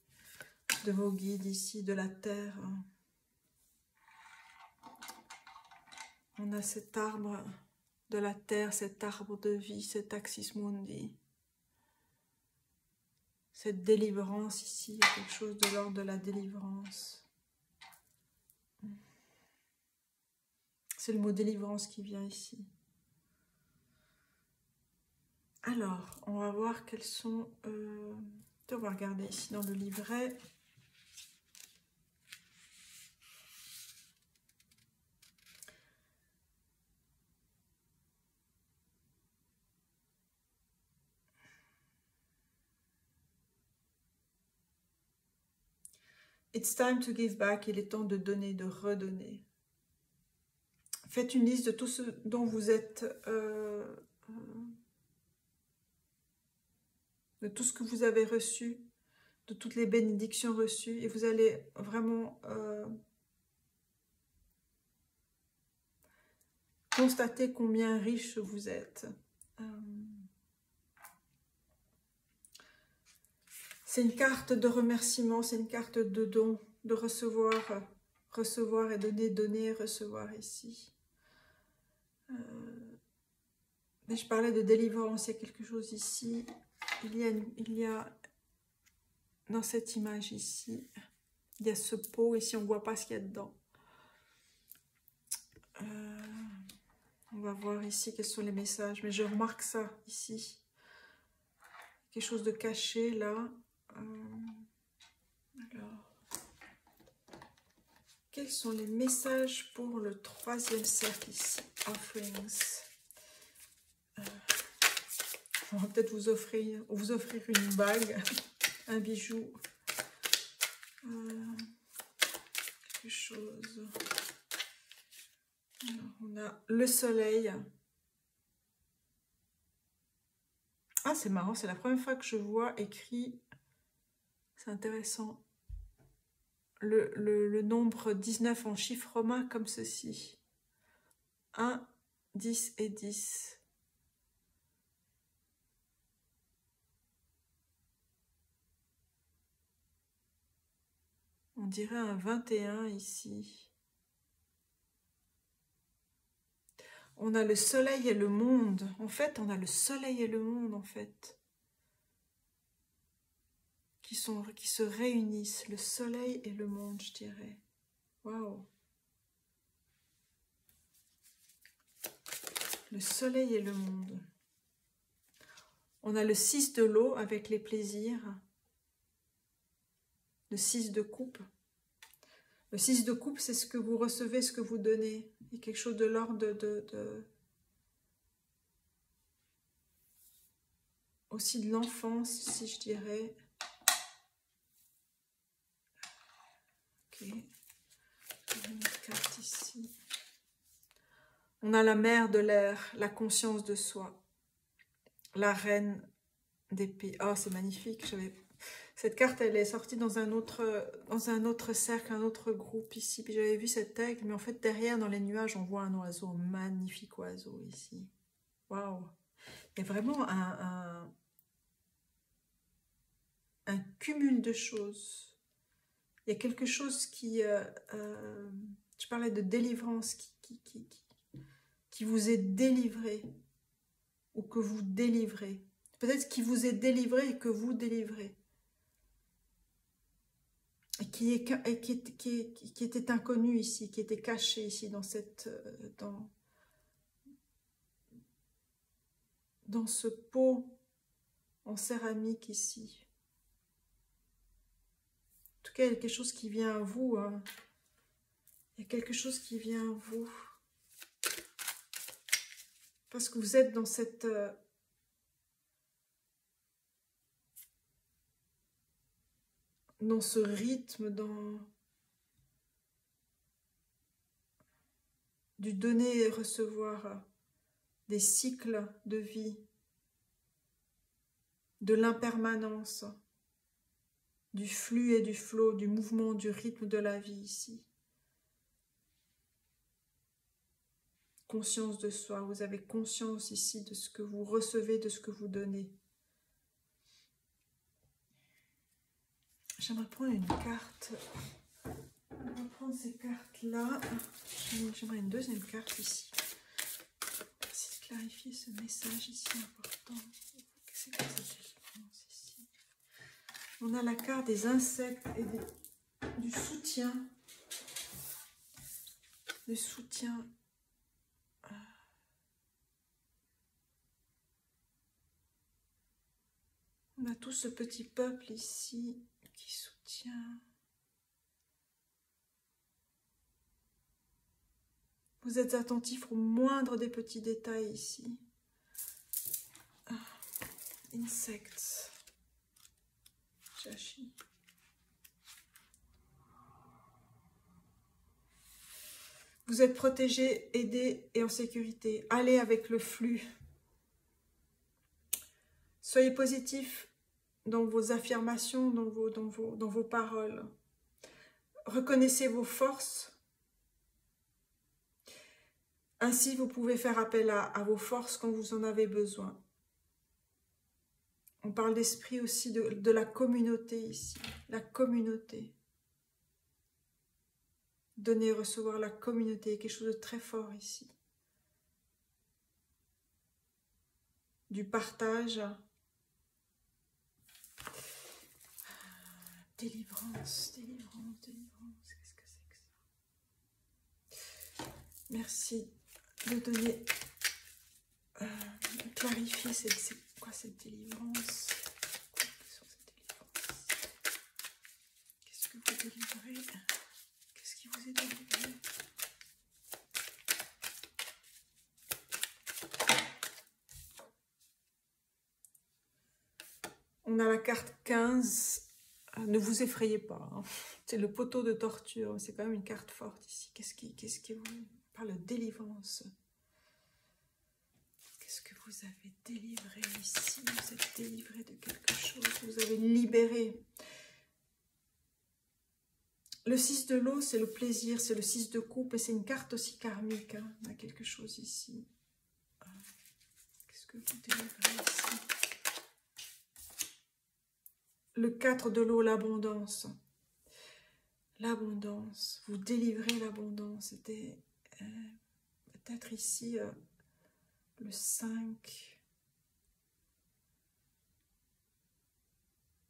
de vos guides ici, de la terre. On a cet arbre de la terre, cet arbre de vie, cet axis mundi. Cette délivrance ici, il y a quelque chose de l'ordre de la délivrance. C'est le mot délivrance qui vient ici. Alors, on va voir quels sont... on va regarder ici dans le livret. It's time to give back. Il est temps de donner, de redonner. Faites une liste de tout ce dont vous êtes de tout ce que vous avez reçu, de toutes les bénédictions reçues, et vous allez vraiment constater combien riche vous êtes. C'est une carte de remerciement, c'est une carte de don, de recevoir, recevoir et donner, donner et recevoir ici. Mais je parlais de délivrance, il y a quelque chose ici. Il y a dans cette image ici, il y a ce pot, ici on ne voit pas ce qu'il y a dedans. On va voir ici quels sont les messages, mais je remarque ça ici. Quelque chose de caché là. Alors, quels sont les messages pour le 3e cercle ici? Offerings. On va peut-être vous offrir une bague, un bijou, quelque chose. Alors, on a le soleil. Ah, c'est marrant, c'est la première fois que je vois écrit, c'est intéressant, le nombre 19 en chiffre romain comme ceci. 1, 10 et 10. On dirait un 21 ici. On a le soleil et le monde. En fait, on a le soleil et le monde, en fait. Qui se réunissent. Le soleil et le monde, je dirais. Waouh. Le soleil et le monde. On a le 6 de l'eau avec les plaisirs. Le 6 de coupe. Le 6 de coupe, c'est ce que vous recevez, ce que vous donnez. Il y a quelque chose de l'ordre aussi de l'enfance, si je dirais. Ok. Une carte ici. On a la mère de l'air, la conscience de soi. La reine d'épée. Oh, c'est magnifique. Cette carte, elle est sortie dans un autre cercle, un autre groupe ici. Puis j'avais vu cet aigle, mais en fait, derrière, dans les nuages, on voit un oiseau, un magnifique oiseau ici. Waouh! Il y a vraiment un cumul de choses. Il y a quelque chose qui... je parlais de délivrance, qui vous est délivré, ou que vous délivrez. Peut-être qui vous est délivré et que vous délivrez. Et qui était inconnu ici, qui était caché ici dans dans ce pot en céramique ici. En tout cas, il y a quelque chose qui vient à vous. Hein. Il y a quelque chose qui vient à vous. Parce que vous êtes dans cette... dans ce rythme, du donner et recevoir, des cycles de vie, de l'impermanence, du flux et du flot, du mouvement, du rythme de la vie ici. Conscience de soi, vous avez conscience ici de ce que vous recevez, de ce que vous donnez. J'aimerais prendre une carte. On va prendre ces cartes-là. J'aimerais une deuxième carte ici. Merci de clarifier ce message ici important. C'est quoi cette différence ici? On a la carte des insectes et du soutien. Le soutien. On a tout ce petit peuple ici qui soutient. Vous êtes attentif au moindre des petits détails ici. Insects. Chachi. Vous êtes protégé, aidé et en sécurité. Allez avec le flux. Soyez positif. dans vos affirmations, dans vos paroles. Reconnaissez vos forces. Ainsi, vous pouvez faire appel à vos forces quand vous en avez besoin. On parle d'esprit aussi de la communauté ici. La communauté. Donner et recevoir la communauté, quelque chose de très fort ici. Du partage. Délivrance, délivrance, délivrance. Qu'est-ce que c'est que ça? Merci de donner, clarifier c'est quoi cette délivrance? Qu'est-ce que vous délivrez? Qu'est-ce qui vous est délivré? On a la carte 15. Ne vous effrayez pas. Hein. C'est le poteau de torture. C'est quand même une carte forte ici. Qu'est-ce qui vous parle de délivrance? Qu'est-ce que vous avez délivré ici? Vous êtes délivré de quelque chose. Vous avez libéré. Le 6 de l'eau, c'est le plaisir. C'est le 6 de coupe. Et c'est une carte aussi karmique. Hein. On a quelque chose ici. Qu'est-ce que vous délivrez ici? Le 4 de l'eau, l'abondance. L'abondance. Vous délivrez l'abondance. C'était peut-être ici le 5.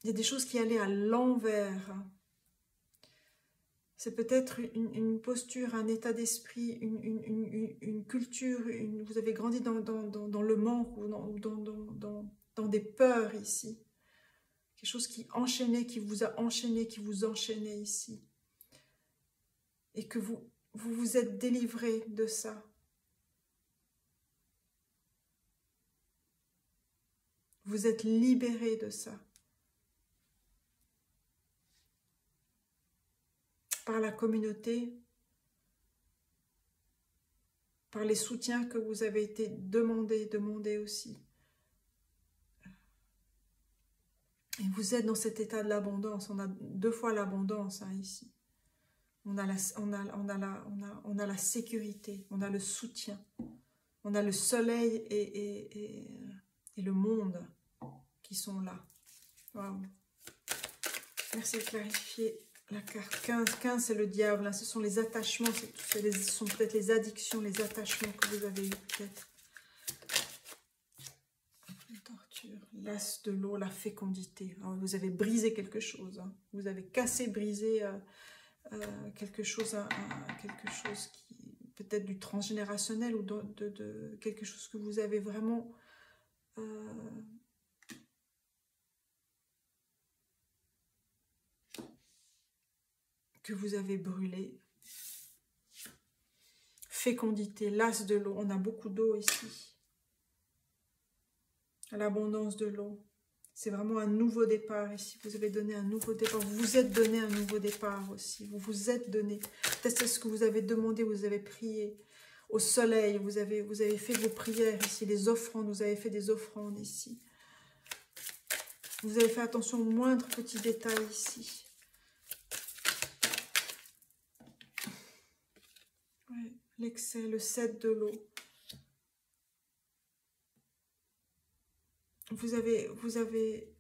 Il y a des choses qui allaient à l'envers. C'est peut-être une posture, un état d'esprit, une culture. Vous avez grandi dans le manque ou dans des peurs ici. Quelque chose qui enchaînait, qui vous a enchaîné, qui vous enchaînait ici. Et que vous vous êtes délivré de ça. Vous êtes libéré de ça. Par la communauté, par les soutiens que vous avez été demandés aussi. Et vous êtes dans cet état de l'abondance. On a 2 fois l'abondance hein, ici. On a la sécurité, on a le soutien. On a le soleil et le monde qui sont là. Wow. Merci de clarifier la carte 15. 15, c'est le diable. Hein. Ce sont les attachements. Ce sont peut-être les addictions, les attachements que vous avez eu peut-être. L'as de l'eau, la fécondité. Alors, vous avez brisé quelque chose. Hein. Vous avez cassé, brisé quelque chose qui peut-être du transgénérationnel ou de quelque chose que vous avez vraiment que vous avez brûlé. Fécondité, l'as de l'eau. On a beaucoup d'eau ici. L'abondance de l'eau. C'est vraiment un nouveau départ ici. Vous avez donné un nouveau départ. Vous vous êtes donné un nouveau départ aussi. Vous vous êtes donné. C'est ce que vous avez demandé, vous avez prié. Au soleil, vous avez fait vos prières ici. Les offrandes, vous avez fait des offrandes ici. Vous avez fait attention aux moindres petits détails ici. Ouais, l'excès, le 7 de l'eau. Vous avez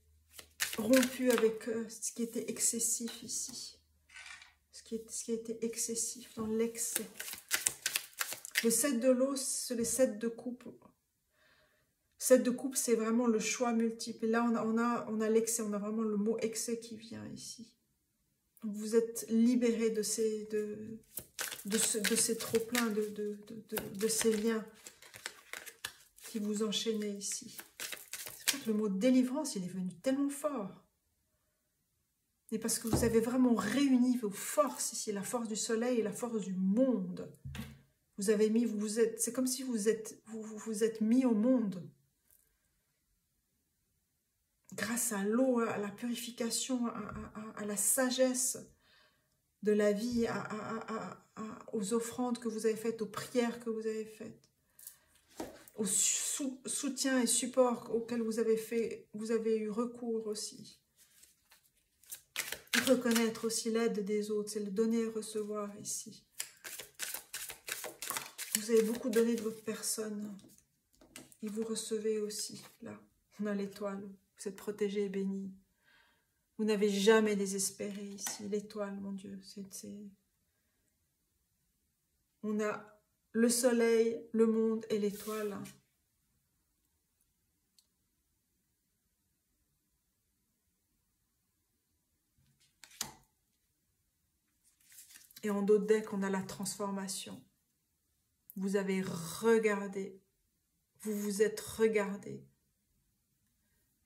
rompu avec ce qui était excessif ici. Ce qui était excessif, dans l'excès. Le 7 de l'eau, c'est le 7 de coupe. 7 de coupe, c'est vraiment le choix multiple. Et là, on a l'excès, on a vraiment le mot excès qui vient ici. Donc, vous êtes libéré de ces trop-pleins, de ces liens qui vous enchaînaient ici. Le mot délivrance, il est venu tellement fort. Et parce que vous avez vraiment réuni vos forces ici, la force du soleil et la force du monde. Vous avez mis, c'est comme si vous êtes mis au monde. Grâce à l'eau, à la purification, à la sagesse de la vie, aux offrandes que vous avez faites, aux prières que vous avez faites. au soutien et support auquel vous avez eu recours aussi. Reconnaître aussi l'aide des autres, c'est le donner et recevoir ici. Vous avez beaucoup donné de votre personne. Et vous recevez aussi, là. On a l'étoile. Vous êtes protégé et béni. Vous n'avez jamais désespéré ici. L'étoile, mon Dieu. On a le soleil, le monde et l'étoile. Et en d'autres decks, on a la transformation. Vous avez regardé. Vous vous êtes regardé.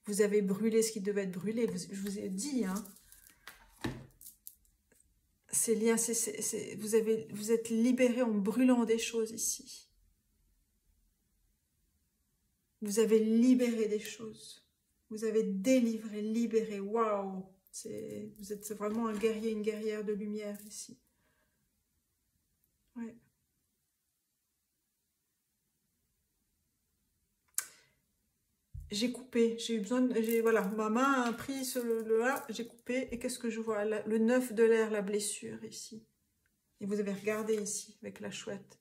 Vous avez brûlé ce qui devait être brûlé. Je vous ai dit, hein. Ces liens, vous êtes libéré en brûlant des choses ici. Vous avez libéré des choses. Vous avez délivré, libéré. Waouh! Vous êtes vraiment un guerrier, une guerrière de lumière ici. Ouais. J'ai coupé, j'ai eu besoin, voilà, ma main a pris le là, j'ai coupé, et qu'est-ce que je vois? Le 9 de l'air, la blessure ici. Et vous avez regardé ici, avec la chouette,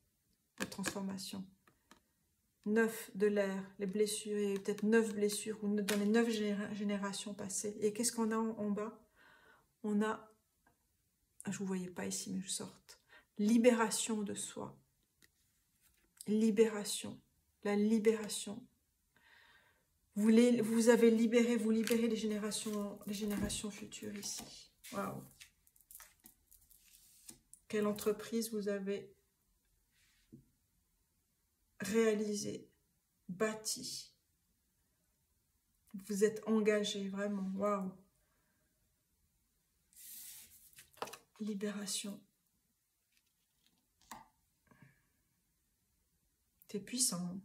la transformation. 9 de l'air, les blessures, il y a peut-être 9 blessures, ou dans les 9 générations passées. Et qu'est-ce qu'on a en bas? On a, je ne vous voyais pas ici, mais je sorte. Libération de soi. Libération. La libération. Vous avez libéré, vous libérez les générations futures ici. Waouh! Quelle entreprise vous avez réalisée, bâtie. Vous êtes engagé, vraiment. Waouh! Libération. C'est puissant. Hein?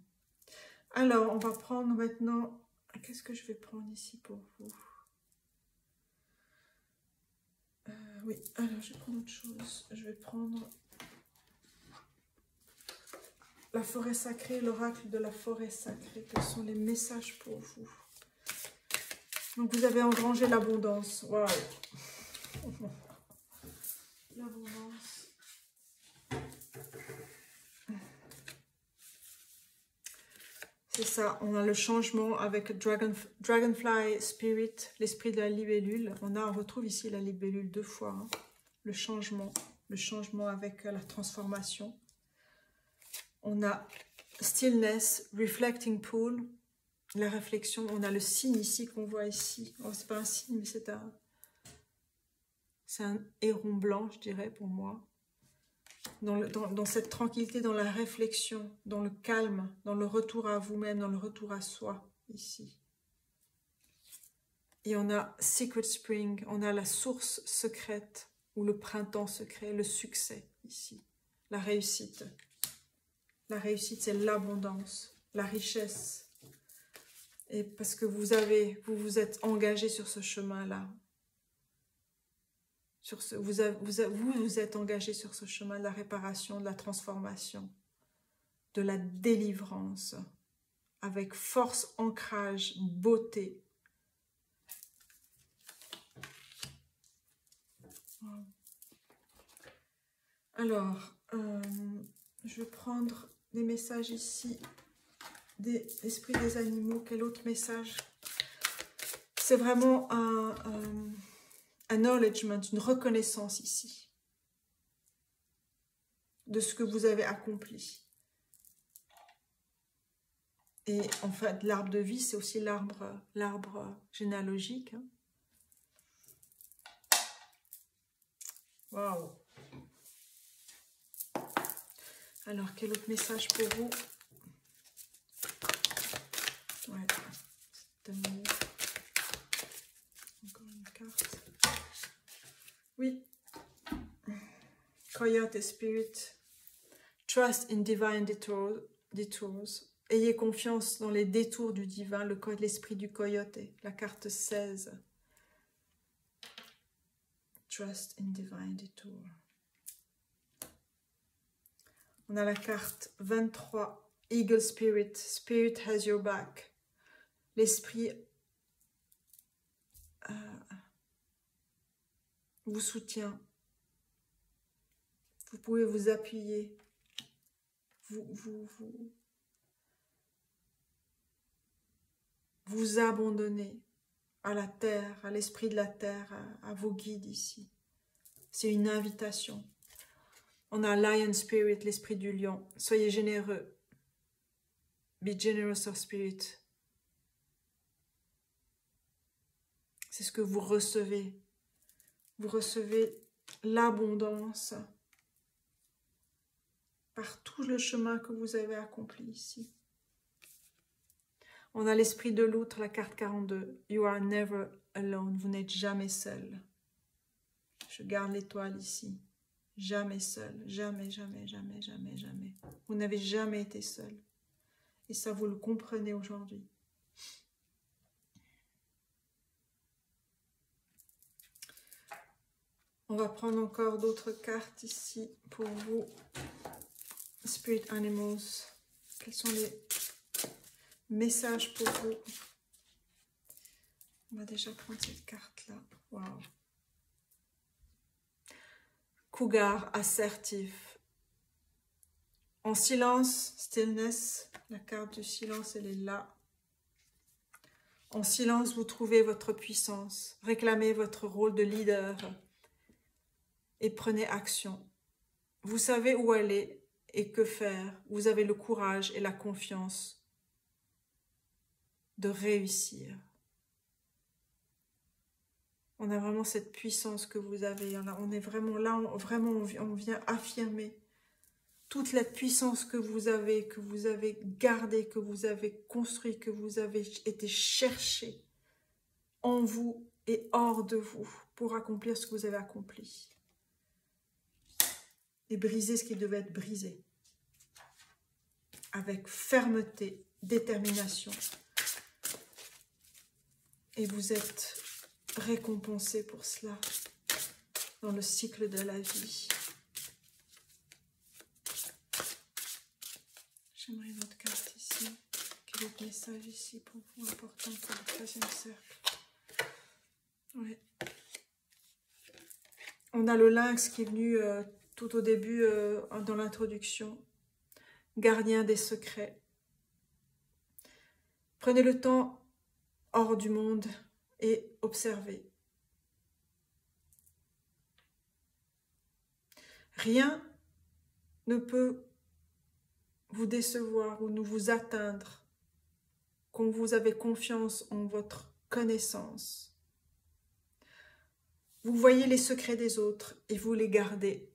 Alors, on va prendre maintenant... Qu'est-ce que je vais prendre ici pour vous? Oui, alors je vais prendre autre chose. Je vais prendre la forêt sacrée, l'oracle de la forêt sacrée. Quels sont les messages pour vous? Donc, vous avez engrangé l'abondance. Waouh! L'abondance. C'est ça, on a le changement avec Dragonfly Spirit, l'esprit de la libellule. On retrouve ici la libellule 2 fois. Hein. Le changement avec la transformation. On a Stillness, Reflecting Pool, la réflexion. On a le signe ici qu'on voit ici. Oh, c'est pas un signe, mais c'est un héron blanc, je dirais, pour moi. Dans cette tranquillité, dans la réflexion, dans le calme, dans le retour à vous-même, dans le retour à soi, ici. Et on a Secret Spring, on a la source secrète, ou le printemps secret, le succès, ici. La réussite. La réussite, c'est l'abondance, la richesse. Et parce que vous vous êtes engagé sur ce chemin-là. Vous êtes engagé sur ce chemin de la réparation, de la transformation, de la délivrance, avec force, ancrage, beauté. Alors, je vais prendre des messages ici, des esprits des animaux. Quel autre message? C'est vraiment un acknowledgement, une reconnaissance ici de ce que vous avez accompli. Et en fait, l'arbre de vie, c'est aussi l'arbre généalogique. Hein. Waouh! Alors, quel autre message pour vous? Ouais, c'est amour. Encore une carte. Oui. Coyote Spirit. Trust in divine detours. Ayez confiance dans les détours du divin, l'esprit du coyote, la carte 16. Trust in divine detour. On a la carte 23, Eagle Spirit. Spirit has your back. L'esprit vous soutient. Vous pouvez vous appuyer. Vous abandonner à la terre, à l'esprit de la terre, à vos guides ici. C'est une invitation. On a Lion Spirit, l'esprit du lion. Soyez généreux. Be generous of spirit. C'est ce que vous recevez. Vous recevez l'abondance par tout le chemin que vous avez accompli ici. On a l'esprit de l'outre, la carte 42. You are never alone. Vous n'êtes jamais seul. Je garde l'étoile ici. Jamais seul. Jamais, jamais, jamais, jamais, jamais. Vous n'avez jamais été seul. Et ça, vous le comprenez aujourd'hui. On va prendre encore d'autres cartes ici pour vous. Spirit Animals. Quels sont les messages pour vous? On va déjà prendre cette carte-là. Wow. Cougar assertif. En silence, stillness. La carte du silence, elle est là. En silence, vous trouvez votre puissance. Réclamez votre rôle de leader. Et prenez action. Vous savez où aller et que faire. Vous avez le courage et la confiance de réussir. On a vraiment cette puissance que vous avez. On est vraiment là, on vient affirmer toute la puissance que vous avez gardée, que vous avez construite, que vous avez été chercher en vous et hors de vous pour accomplir ce que vous avez accompli. Et briser ce qui devait être brisé. Avec fermeté, détermination. Et vous êtes récompensé pour cela dans le cycle de la vie. J'aimerais une autre carte ici. Quel est le message ici pour vous important pour le troisième cercle? Ouais. On a le lynx qui est venu tout au début dans l'introduction. Gardien des secrets. Prenez le temps hors du monde et observez. Rien ne peut vous décevoir ou ne vous atteindre quand vous avez confiance en votre connaissance. Vous voyez les secrets des autres et vous les gardez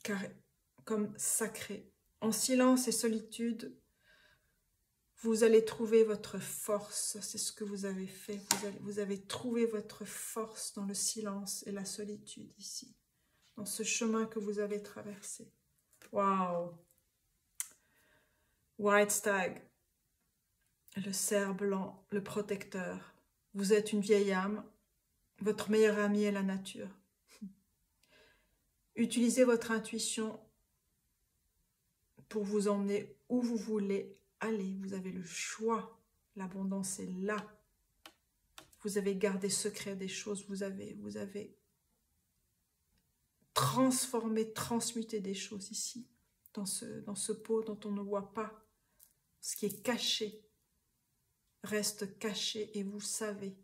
car, comme sacrés. En silence et solitude, vous allez trouver votre force. C'est ce que vous avez fait. Vous avez trouvé votre force dans le silence et la solitude ici, dans ce chemin que vous avez traversé. Waouh! White Stag, le cerf blanc, le protecteur. Vous êtes une vieille âme. Votre meilleur ami est la nature. Utilisez votre intuition pour vous emmener où vous voulez aller. Vous avez le choix. L'abondance est là. Vous avez gardé secret des choses. Vous avez transformé, transmuté des choses ici, dans ce pot dont on ne voit pas. Ce qui est caché reste caché et vous savez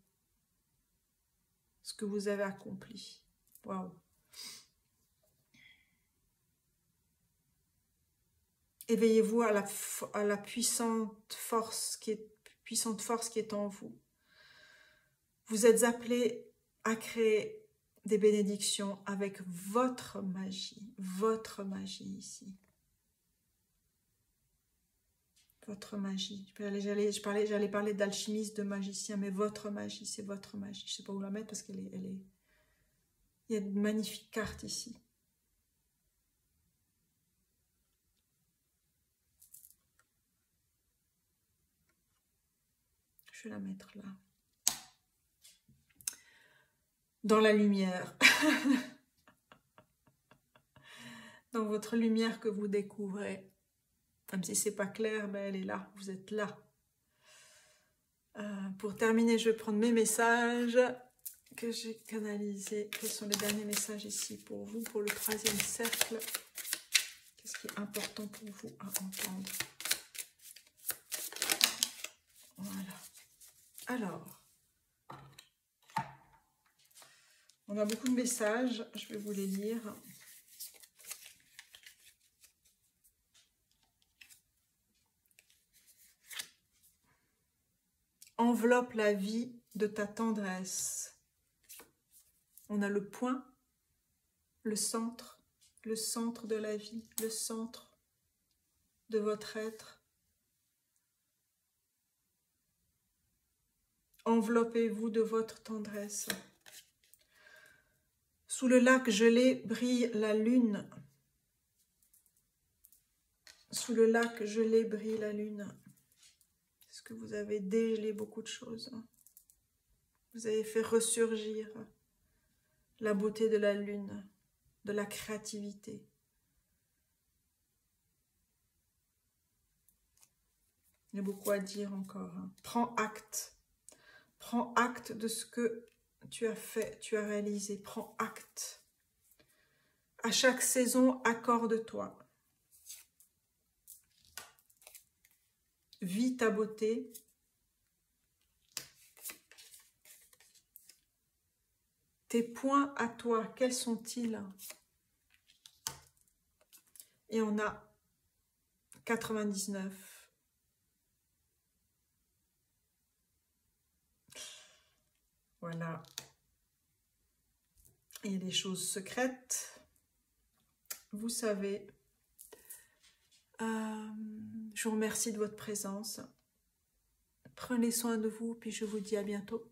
ce que vous avez accompli. Waouh! Éveillez-vous à la puissante force qui est en vous. Vous êtes appelés à créer des bénédictions avec votre magie ici. Votre magie. J'allais parler d'alchimiste, de magicien, mais votre magie, c'est votre magie. Je ne sais pas où la mettre parce qu'il y a de magnifiques cartes ici. Je vais la mettre là. Dans la lumière. Dans votre lumière que vous découvrez. Même si c'est pas clair, ben elle est là, vous êtes là. Pour terminer, je vais prendre mes messages que j'ai canalisés. Quels sont les derniers messages ici pour vous, pour le 3e cercle? Qu'est-ce qui est important pour vous à entendre? Voilà. Alors, on a beaucoup de messages, je vais vous les lire. Enveloppe la vie de ta tendresse. On a le point, le centre de la vie, le centre de votre être. Enveloppez-vous de votre tendresse. Sous le lac gelé brille la lune. Sous le lac gelé brille la lune. Est-ce que vous avez dégelé beaucoup de choses? Vous avez fait ressurgir la beauté de la lune, de la créativité. Il y a beaucoup à dire encore. Prends acte. Prends acte de ce que tu as fait, tu as réalisé. Prends acte. À chaque saison, accorde-toi. Vis ta beauté. Tes points à toi, quels sont-ils? Et on a 99. Voilà. Il y a des choses secrètes. Vous savez. Je vous remercie de votre présence. Prenez soin de vous, puis je vous dis à bientôt.